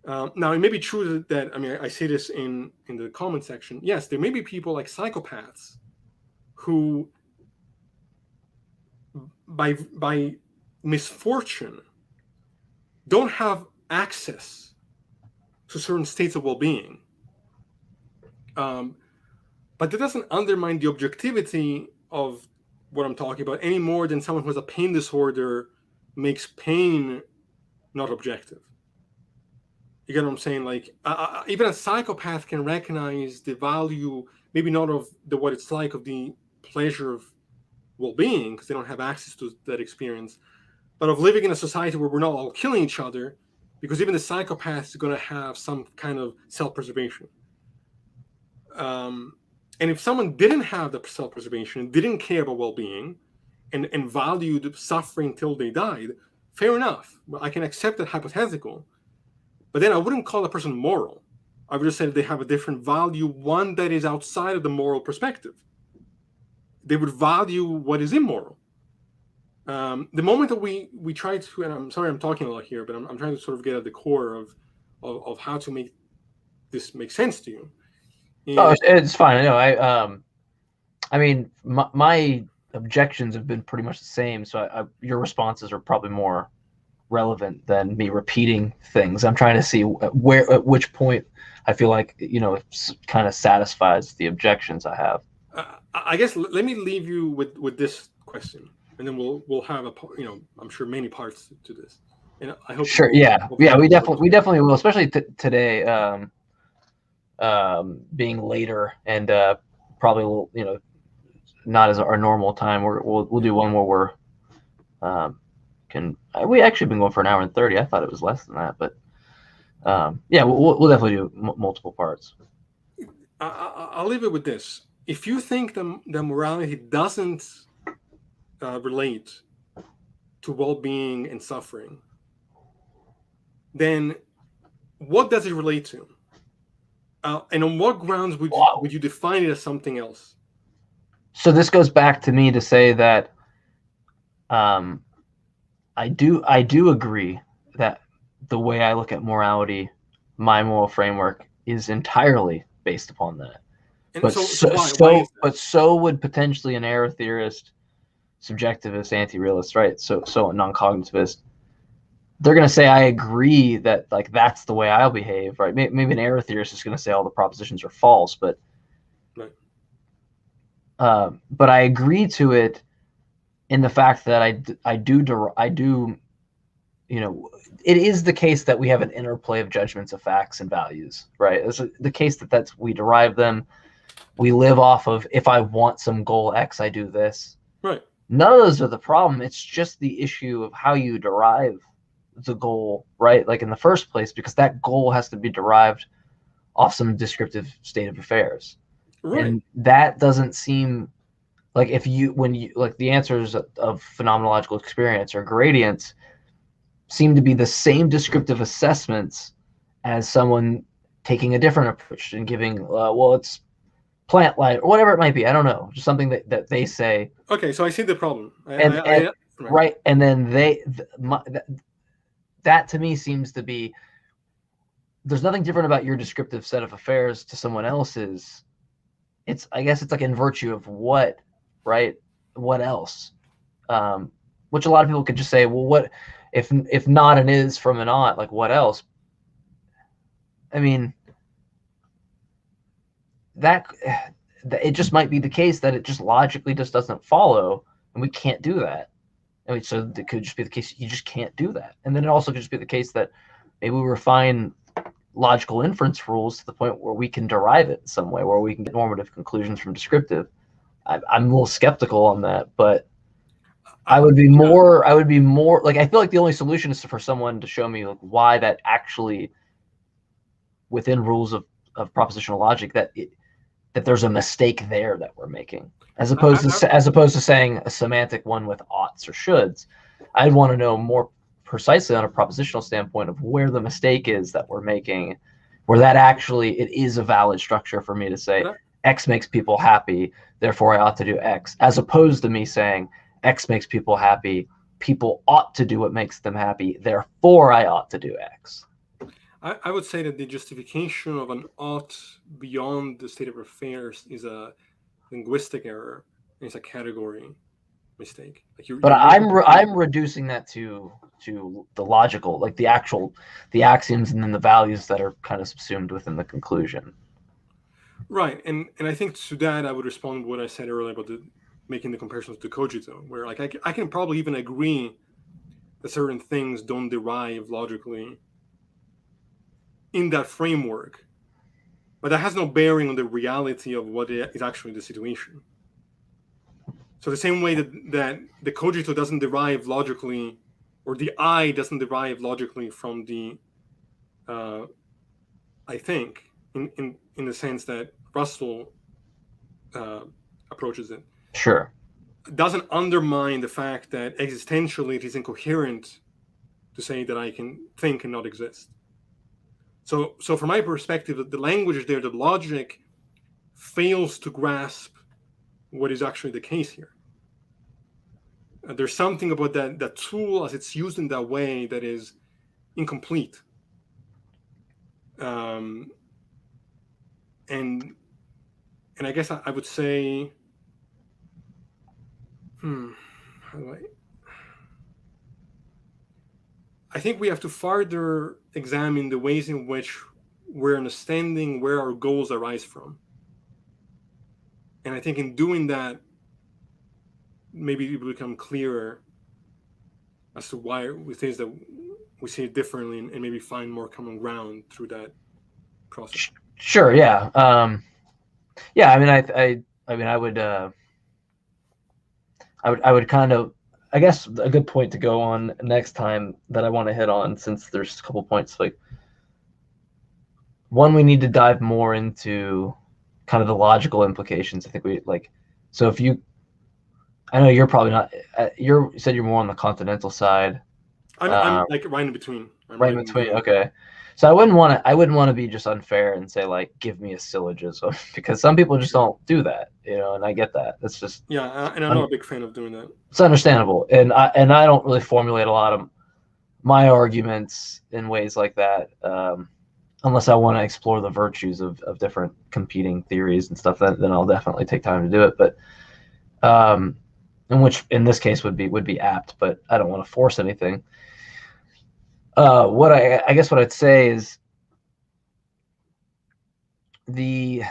S2: Now, it may be true that I mean, I say this in the comment section. Yes, there may be people like psychopaths who, by misfortune, don't have access to certain states of well-being. But that doesn't undermine the objectivity of what I'm talking about any more than someone who has a pain disorder makes pain not objective. You get what I'm saying? Like, even a psychopath can recognize the value, maybe not of what it's like, of the pleasure of well-being, because they don't have access to that experience, but of living in a society where we're not all killing each other, because even the psychopath is going to have some kind of self-preservation. And if someone didn't have the self-preservation, didn't care about well-being, and valued suffering till they died, fair enough. I can accept that hypothetical. But then I wouldn't call a person moral. I would just say they have a different value, one that is outside of the moral perspective. They would value what is immoral. The moment that we try to, and I'm sorry I'm talking a lot here, but I'm trying to sort of get at the core of how to make this make sense to you.
S1: Oh, it's fine. I mean, my objections have been pretty much the same. So your responses are probably more relevant than me repeating things. I'm trying to see at which point I feel like, it kind of satisfies the objections I have.
S2: I guess let me leave you with this question, and then we'll have I'm sure many parts to this. And I hope
S1: sure. We definitely will, especially today. Being later and probably not as our normal time. We'll do one where we actually been going for an hour and 30. I thought it was less than that, but we'll definitely do multiple parts.
S2: I'll leave it with this: if you think the morality doesn't relate to well-being and suffering, then what does it relate to? And on what grounds would you define it as something else?
S1: So this goes back to me to say that I do agree that the way I look at morality, my moral framework, is entirely based upon that. And but so would potentially an error theorist, subjectivist, anti-realist, right? So a non-cognitivist. They're going to say, I agree that that's the way I'll behave, right? Maybe an error theorist is going to say all the propositions are false, but
S2: right.
S1: But I agree to it in the fact that I do, it is the case that we have an interplay of judgments of facts and values, right? It's the case that we derive them. We live off of, if I want some goal X, I do this.
S2: Right.
S1: None of those are the problem. It's just the issue of how you derive the goal, right? Like in the first place, because that goal has to be derived off some descriptive state of affairs.
S2: Right.
S1: And that doesn't seem like when you the answers of phenomenological experience or gradients seem to be the same descriptive assessments as someone taking a different approach and giving, it's plant life or whatever it might be. I don't know, just something that they say.
S2: Okay, so I see the problem.
S1: Right. And then that to me seems to be, there's nothing different about your descriptive set of affairs to someone else's. I guess it's like in virtue of what, right? What else? Which a lot of people could just say, well, what if not and is from an ought, like what else? I mean, that it just might be the case that it just logically just doesn't follow, and we can't do that. I mean, so it could just be the case you just can't do that. And then it also could just be the case that maybe we refine logical inference rules to the point where we can derive it in some way, where we can get normative conclusions from descriptive. I'm a little skeptical on that, but I would be
S2: Yeah,
S1: more like, I feel like the only solution is for someone to show me like why that actually within rules of propositional logic that there's a mistake there that we're making, as
S2: I,
S1: opposed to saying a semantic one with oughts or shoulds. I'd want to know more precisely on a propositional standpoint of where the mistake is that we're making, where that actually it is a valid structure for me to say
S2: I,
S1: X makes people happy, therefore I ought to do X, as opposed to me saying X makes people happy, people ought to do what makes them happy, therefore I ought to do X.
S2: I would say that the justification of an ought beyond the state of affairs is a linguistic error. It's a category mistake. Like
S1: But
S2: you're using the
S1: I'm
S2: concept.
S1: reducing that to the logical, like the axioms and then the values that are kind of subsumed within the conclusion.
S2: Right, and I think to that I would respond what I said earlier about making the comparisons to cogito, where like I can probably even agree that certain things don't derive logically in that framework, but that has no bearing on the reality of what is actually the situation. So the same way that the cogito doesn't derive logically, or the I doesn't derive logically from the uh, I think in the sense that Russell uh, approaches it,
S1: Sure.
S2: doesn't undermine the fact that existentially it is incoherent to say that I can think and not exist. So from my perspective, the language is there, the logic fails to grasp what is actually the case here. There's something about that tool as it's used in that way that is incomplete. Um, and I guess I would say, how do I think we have to further examine the ways in which we're understanding where our goals arise from. And I think in doing that, maybe it will become clearer as to why we think that we see it differently, and maybe find more common ground through that process.
S1: Sure. Yeah. Yeah. I mean, I mean, I would kind of, I guess a good point to go on next time that I want to hit on, since there's a couple points, like one, we need to dive more into kind of the logical implications. I think we like, so if you, I know you're probably not, you said you're more on the continental side.
S2: I'm like right in between. I'm
S1: Right
S2: right
S1: in
S2: in the
S1: between.
S2: middle.
S1: Okay. So I wouldn't want to be just unfair and say like, give me a syllogism, because some people just
S2: Sure.
S1: don't do that, and I get that. That's just,
S2: Yeah, and I'm not a big fan of doing that.
S1: it's understandable. And I don't really formulate a lot of my arguments in ways like that, unless I want to explore the virtues of different competing theories and stuff. Then I'll definitely take time to do it. But in which in this case would be apt, but I don't want to force anything. What I guess what I'd say is the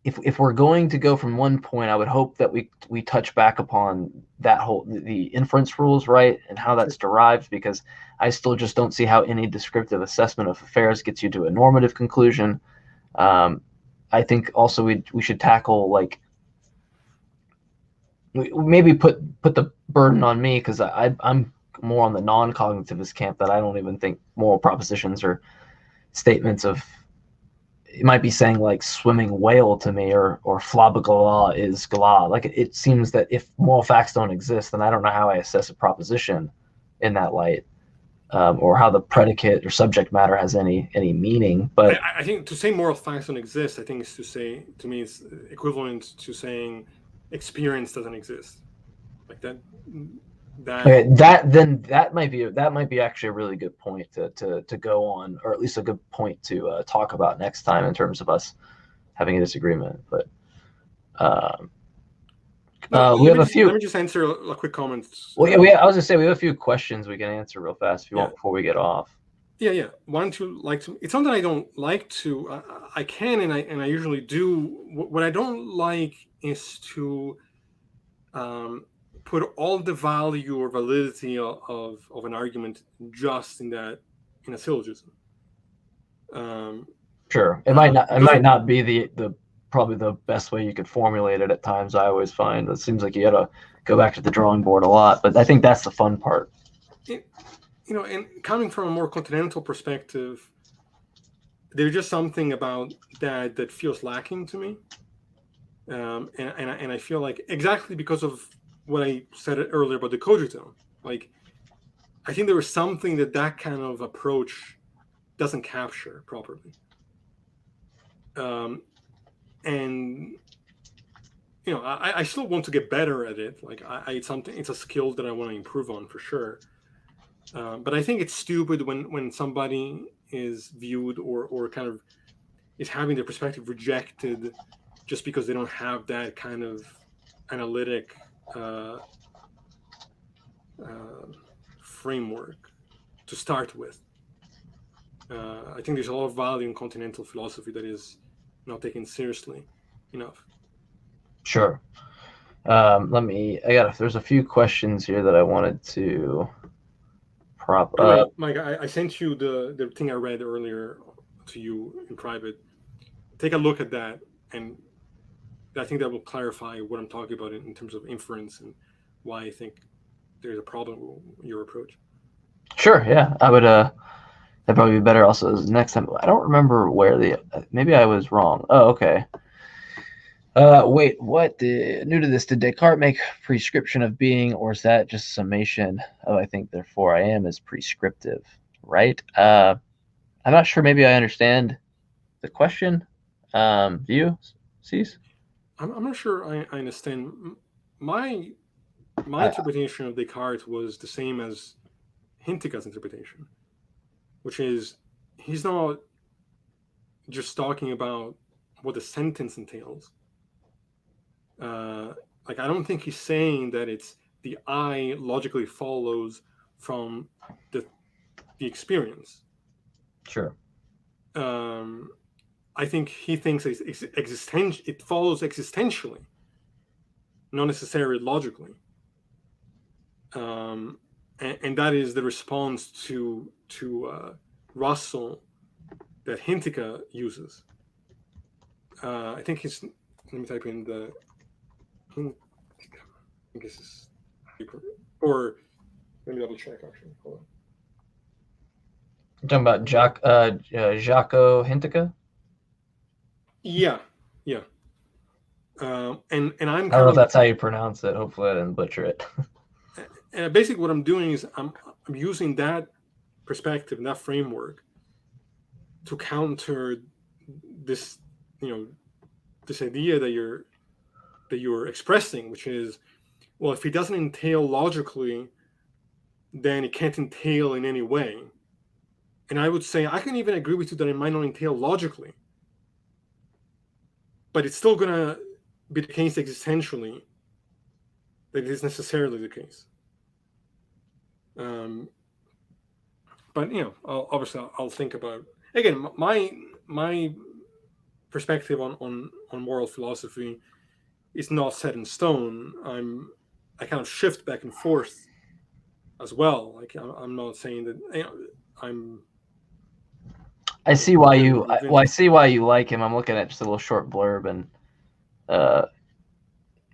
S1: if we're going to go from one point, I would hope that we touch back upon that whole the inference rules, right, and how
S2: Sure.
S1: that's derived, because I still just don't see how any descriptive assessment of affairs gets you to a normative conclusion. I think also we should tackle, like, maybe put the burden on me, because I'm more on the non-cognitivist camp, that I don't even think moral propositions or statements of, it might be saying like swimming whale to me, or flabbergalaw is galah. Like, it seems that if moral facts don't exist, then I don't know how I assess a proposition in that light, or how the predicate or subject matter has any meaning. But
S2: I think to say moral facts don't exist, I think is to say, to me, it's equivalent to saying experience doesn't exist. Like that
S1: okay, that might be actually a really good point to go on, or at least a good point to talk about next time, in terms of us having a disagreement. But um,
S2: no,
S1: we have a
S2: let
S1: few.
S2: me just answer a quick comment.
S1: Well, yeah, I was gonna say we have a few questions we can answer real fast if you
S2: Yeah,
S1: want before we get off.
S2: yeah. Why don't you like to? It's not that I don't like to. I can, and I usually do. What I don't like is to um, put all the value or validity of an argument just in a syllogism. Um,
S1: Sure, it
S2: because
S1: might not be the probably the best way you could formulate it at times. I always find it seems like you gotta go back to the drawing board a lot. But I think that's the fun part.
S2: And coming from a more continental perspective, there's just something about that feels lacking to me. And I feel like, exactly because of what I said earlier about the cogito, like, I think there was something that kind of approach doesn't capture properly. And I still want to get better at it. Like, it's a skill that I want to improve on for sure. But I think it's stupid when somebody is viewed or kind of is having their perspective rejected just because they don't have that kind of analytic framework to start with. I think there's a lot of value in continental philosophy that is not taken seriously enough.
S1: Sure. There's a few questions here that I wanted to prop
S2: By the way,
S1: up.
S2: Mike, I sent you the thing I read earlier to you in private. Take a look at that, and I think that will clarify what I'm talking about in terms of inference and why I think there's a problem with your approach.
S1: Sure, yeah. I would that'd probably be better also next time. I don't remember where maybe I was wrong. Oh, okay. Wait, new to this, did Descartes make prescription of being, or is that just summation of I think therefore I am is prescriptive, right? I'm not sure, maybe I understand the question. Do you, Cease?
S2: I'm not sure I understand. My interpretation of Descartes was the same as Hintica's interpretation, which is he's not just talking about what the sentence entails. Like, I don't think he's saying that it's the I logically follows from the experience.
S1: Sure.
S2: I think he thinks it follows existentially, not necessarily logically. And that is the response to Russell that Hintica uses. I think he's. Let me type in the. I think this is, or let me double check. Actually, hold on.
S1: You're talking about Jaco Hintica?
S2: Yeah. And I'm
S1: I don't know if that's how you pronounce it. Hopefully, I didn't butcher it.
S2: And basically, what I'm doing is I'm using that perspective and that framework to counter this, this idea that you're expressing, which is, well, if it doesn't entail logically, then it can't entail in any way. And I would say I can even agree with you that it might not entail logically, but it's still going to be the case existentially that it is necessarily the case. But obviously, I'll think about, again, my perspective on moral philosophy is not set in stone. I kind of shift back and forth as well. Like, I'm not saying that
S1: I see why I see why you like him. I'm looking at just a little short blurb, and
S2: I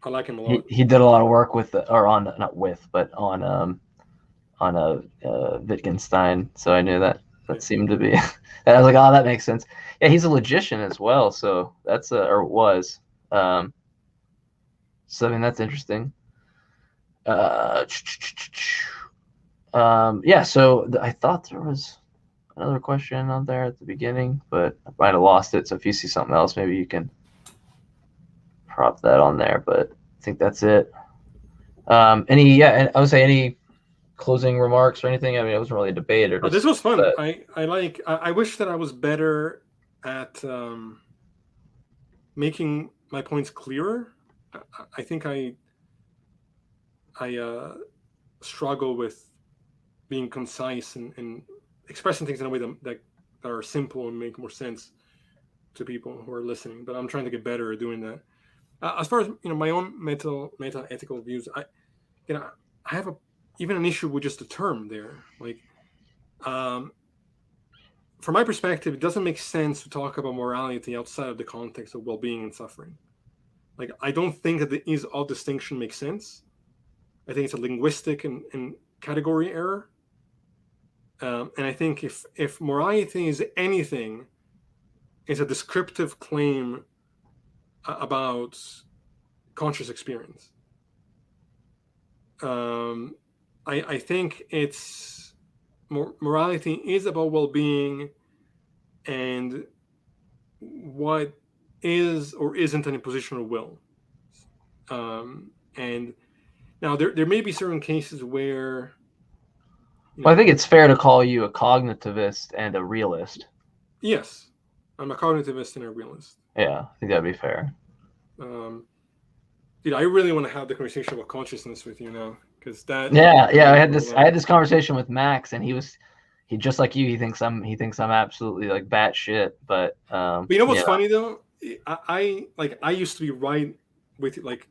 S2: like him a lot.
S1: He did a lot of work with on Wittgenstein, so I knew that seemed to be. I was like, oh, that makes sense. Yeah, he's a logician as well, so that's or was. So I mean, that's interesting. Yeah, so I thought there was another question on there at the beginning, but I might have lost it. So if you see something else, maybe you can prop that on there. But I think that's it. I would say any closing remarks or anything. I mean, it wasn't really a debate or.
S2: This was fun. I wish that I was better at making my points clearer. I think I struggle with being concise and expressing things in a way that are simple and make more sense to people who are listening. But I'm trying to get better at doing that. As far as my own meta ethical views, I have even an issue with just the term there. Like, from my perspective, it doesn't make sense to talk about morality outside of the context of well-being and suffering. Like, I don't think that the is-all distinction makes sense. I think it's a linguistic and category error. And I think if morality is anything, it's a descriptive claim about conscious experience. I think it's morality is about well-being and what is or isn't an imposition of will. And now there may be certain cases where.
S1: Well, I think it's fair to call you a cognitivist and a realist.
S2: Yes, I'm a cognitivist and a realist.
S1: Yeah, I think that'd be fair.
S2: Dude, I really want to have the conversation about consciousness with you now, because that.
S1: Yeah. I had this conversation with Max, and he just like you. He thinks I'm absolutely like batshit. But
S2: you know what's funny though? I used to be right with like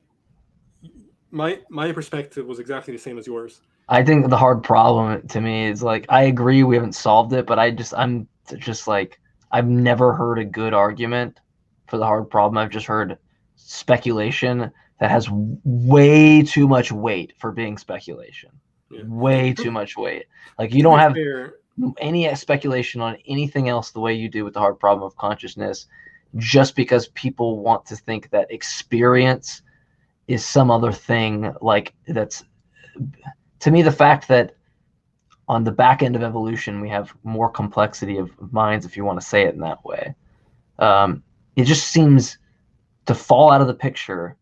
S2: my perspective was exactly the same as yours.
S1: I think the hard problem to me is like I agree we haven't solved it, but I'm just like I've never heard a good argument for the hard problem. I've just heard speculation that has way too much weight for being speculation. Yeah. Way too much weight. Like you don't have any speculation on anything else the way you do with the hard problem of consciousness, just because people want to think that experience is some other thing. Like that's, to me, the fact that on the back end of evolution, we have more complexity of minds, if you want to say it in that way. It just seems to fall out of the picture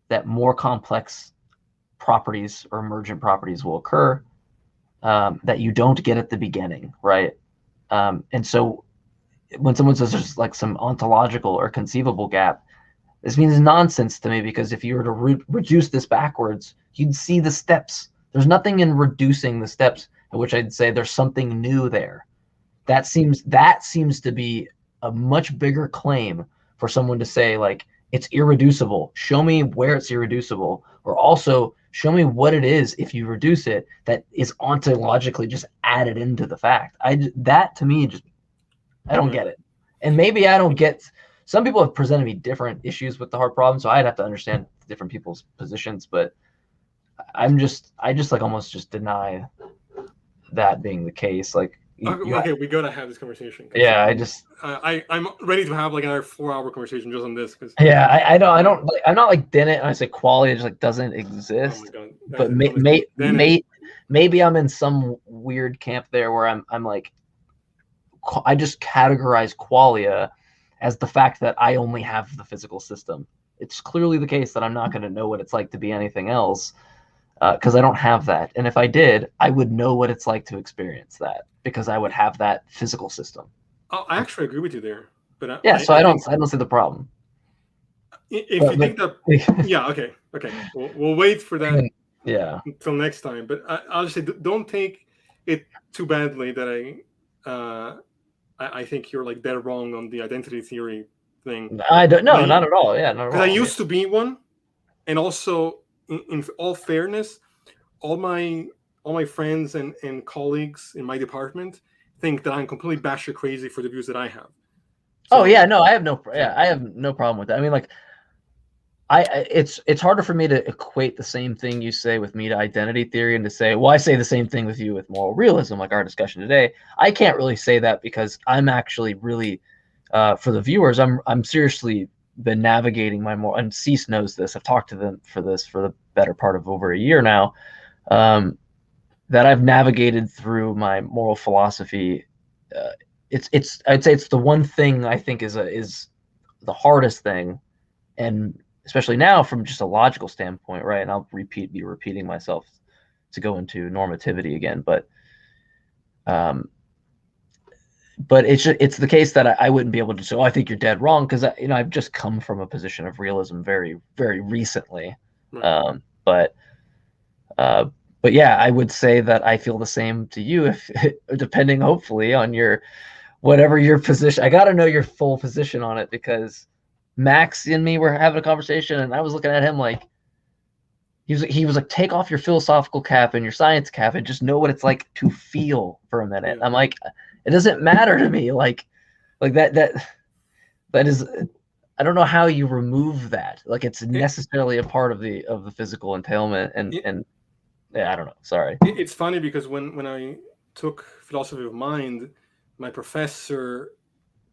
S1: that more complex properties or emergent properties will occur that you don't get at the beginning, right? And so when someone says there's like some ontological or conceivable gap, this means nonsense to me, because if you were to reduce this backwards, you'd see the steps. There's nothing in reducing the steps in which I'd say there's something new there. That seems to be a much bigger claim for someone to say, like, it's irreducible. Show me where it's irreducible, or also show me what it is if you reduce it that is ontologically just added into the fact. That to me just I don't get it. And maybe I don't get. Some people have presented me different issues with the hard problem, so I'd have to understand different people's positions. But I just like almost just deny that being the case. Like,
S2: okay, we gotta have this conversation.
S1: Yeah,
S2: I'm ready to have like another 4-hour conversation just on this. Cause
S1: yeah, I don't like, I'm not like Dennett. I say quality just like doesn't exist. Oh my God. But maybe I'm in some weird camp there where I'm like, I just categorize qualia as the fact that I only have the physical system. It's clearly the case that I'm not going to know what it's like to be anything else, because I don't have that. And if I did, I would know what it's like to experience that, because I would have that physical system.
S2: Oh, I actually agree with you there. But
S1: so I don't see the problem.
S2: If you think that, yeah, okay. We'll wait for that.
S1: Yeah.
S2: Until next time. But I'll just say, don't take it too badly that I think you're like dead wrong on the identity theory thing.
S1: I don't know, not at all. Yeah, not at all.
S2: Because I used to be one, and also in all fairness, all my friends and colleagues in my department think that I'm completely batshit crazy for the views that I have.
S1: So, I have no problem with that. I mean, like, it's harder for me to equate the same thing you say with me to identity theory and to say, well, I say the same thing with you with moral realism, like our discussion today. I can't really say that because I'm actually really, for the viewers, I'm seriously been navigating my moral, and Cease knows this. I've talked to them for the better part of over a year now, that I've navigated through my moral philosophy. I'd say it's the one thing I think is the hardest thing, and especially now from just a logical standpoint, right? And I'll be repeating myself to go into normativity again, but it's the case that I wouldn't be able to say, oh, I think you're dead wrong, because I've just come from a position of realism very, very recently. Right. But yeah, I would say that I feel the same to you, if depending hopefully on whatever your position. I got to know your full position on it, because Max and me were having a conversation, and I was looking at him like he was like, take off your philosophical cap and your science cap and just know what it's like to feel for a minute. I'm like, it doesn't matter to me. Like that is, I don't know how you remove that. Like, it's necessarily a part of the physical entailment, and Yeah, I don't know. Sorry.
S2: It's funny because when I took philosophy of mind, my professor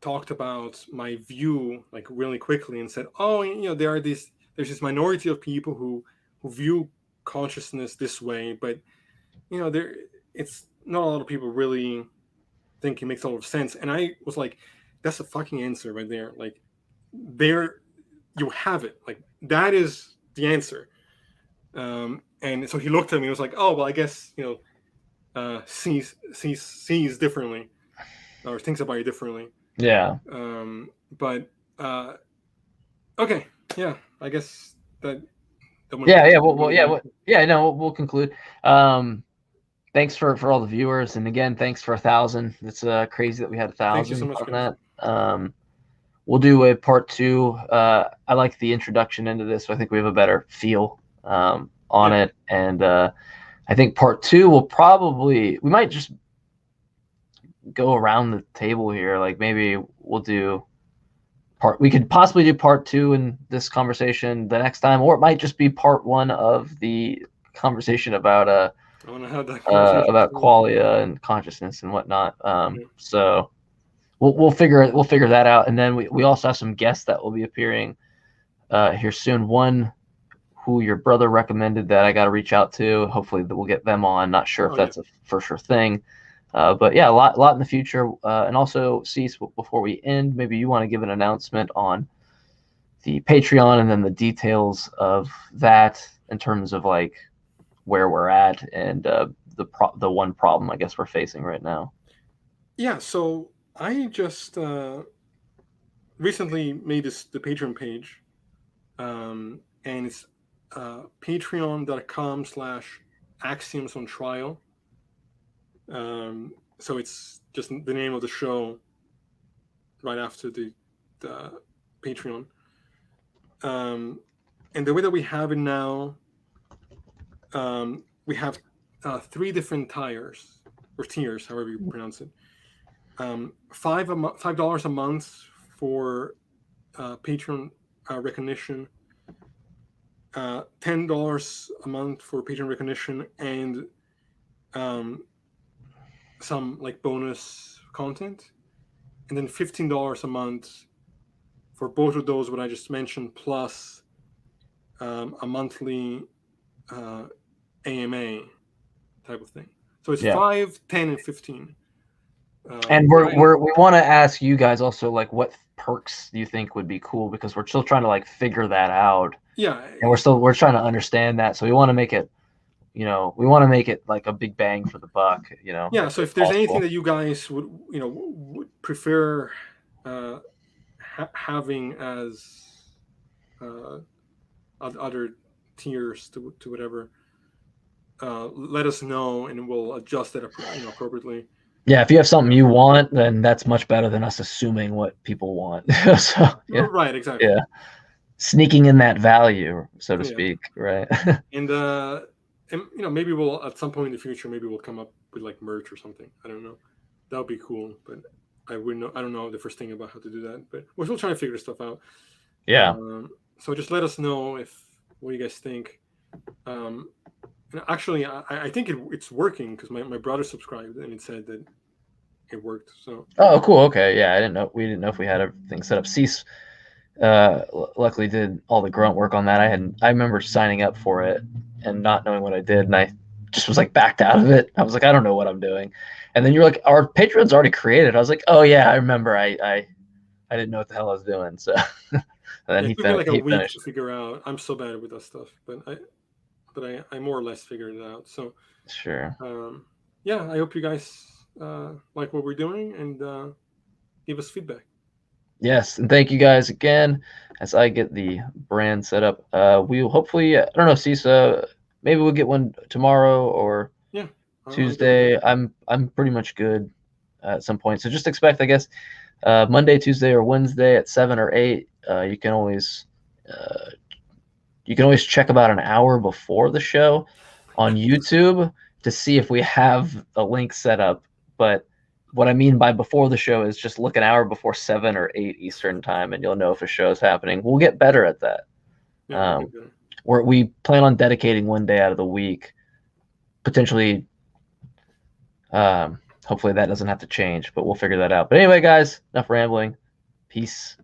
S2: talked about my view like really quickly and said, "Oh, there's this minority of people who view consciousness this way, but there it's not a lot of people really think it makes a lot of sense." And I was like, "That's a fucking answer right there. Like, there you have it. Like that is the answer." And so he looked at me and was like, "Oh, well, I guess sees differently or thinks about it differently."
S1: Yeah.
S2: But okay, yeah, I guess that went
S1: Yeah.
S2: really well.
S1: Yeah. No, we'll conclude. Um, Thanks for all the viewers, and again, thanks for 1,000. It's crazy that we had
S2: Thank you so
S1: 1,000
S2: much,
S1: on
S2: guys.
S1: that. We'll do a part 2. I like the introduction into this, so I think we have a better feel on
S2: Yeah.
S1: it, and I think part 2 we might just go around the table here. Like maybe we could possibly do part 2 in this conversation the next time, or it might just be part 1 of the conversation
S2: I want to have that conversation.
S1: about qualia and consciousness and whatnot.
S2: Yeah.
S1: So we'll figure that out, and then we also have some guests that will be appearing here soon. One who your brother recommended that I got to reach out to. Hopefully that we'll get them on. Not sure if that's a for sure thing. But yeah, a lot in the future. And also, Cease, before we end, maybe you want to give an announcement on the Patreon and then the details of that in terms of like where we're at and the one problem I guess we're facing right now.
S2: Yeah. So I just recently made the Patreon page, and it's patreon.com/axioms on trial. So it's just the name of the show right after the Patreon. And the way that we have it now, we have 3 different tiers or tiers, however you pronounce it. $5 a month for Patreon recognition, $10 a month for Patreon recognition, and some like bonus content, and then $15 a month for both of those what I just mentioned, plus a monthly AMA type of thing. So it's 5, 10, and 15.
S1: And we want to ask you guys also, like, what perks do you think would be cool, because we're still trying to like figure that out.
S2: Yeah,
S1: and we're trying to understand that, so we want to make it, like a big bang for the buck.
S2: Yeah. So if there's anything that you guys would prefer having as other tiers to whatever, let us know and we'll adjust it appropriately.
S1: Yeah, if you have something you want, then that's much better than us assuming what people want. So yeah,
S2: right, exactly.
S1: Yeah, sneaking in that value, so to speak, right?
S2: And maybe we'll at some point in the future, maybe we'll come up with like merch or something. I don't know. That would be cool, but I don't know the first thing about how to do that, but we're still trying to figure stuff out.
S1: Yeah.
S2: So just let us know what you guys think. And actually, I think it's working because my brother subscribed and it said that it worked. So.
S1: Oh, cool. Okay. Yeah, we didn't know if we had everything set up. Cease luckily did all the grunt work on that. I remember signing up for it and not knowing what I did, and I just was like backed out of it. I was like, I don't know what I'm doing. And then you're like, our Patreon's already created. I was like, oh yeah, I remember. I didn't know what the hell I was doing. So and then
S2: it took me like a week
S1: finished.
S2: to figure out. I'm so bad with that stuff, but I more or less figured it out. So
S1: sure.
S2: Yeah, I hope you guys like what we're doing and give us feedback.
S1: Yes, and thank you guys again. As I get the brand set up, we will hopefully, I don't know, Cisa, maybe we'll get one tomorrow or Tuesday. I'm pretty much good at some point, so just expect, I guess, Monday, Tuesday, or Wednesday at 7 or 8. You can always check about an hour before the show on YouTube to see if we have a link set up. But what I mean by before the show is just look an hour before 7 or 8 Eastern time, and you'll know if a show is happening. We'll get better at that.
S2: Yeah,
S1: we plan on dedicating one day out of the week potentially, hopefully that doesn't have to change, but we'll figure that out. But anyway, guys, enough rambling. Peace.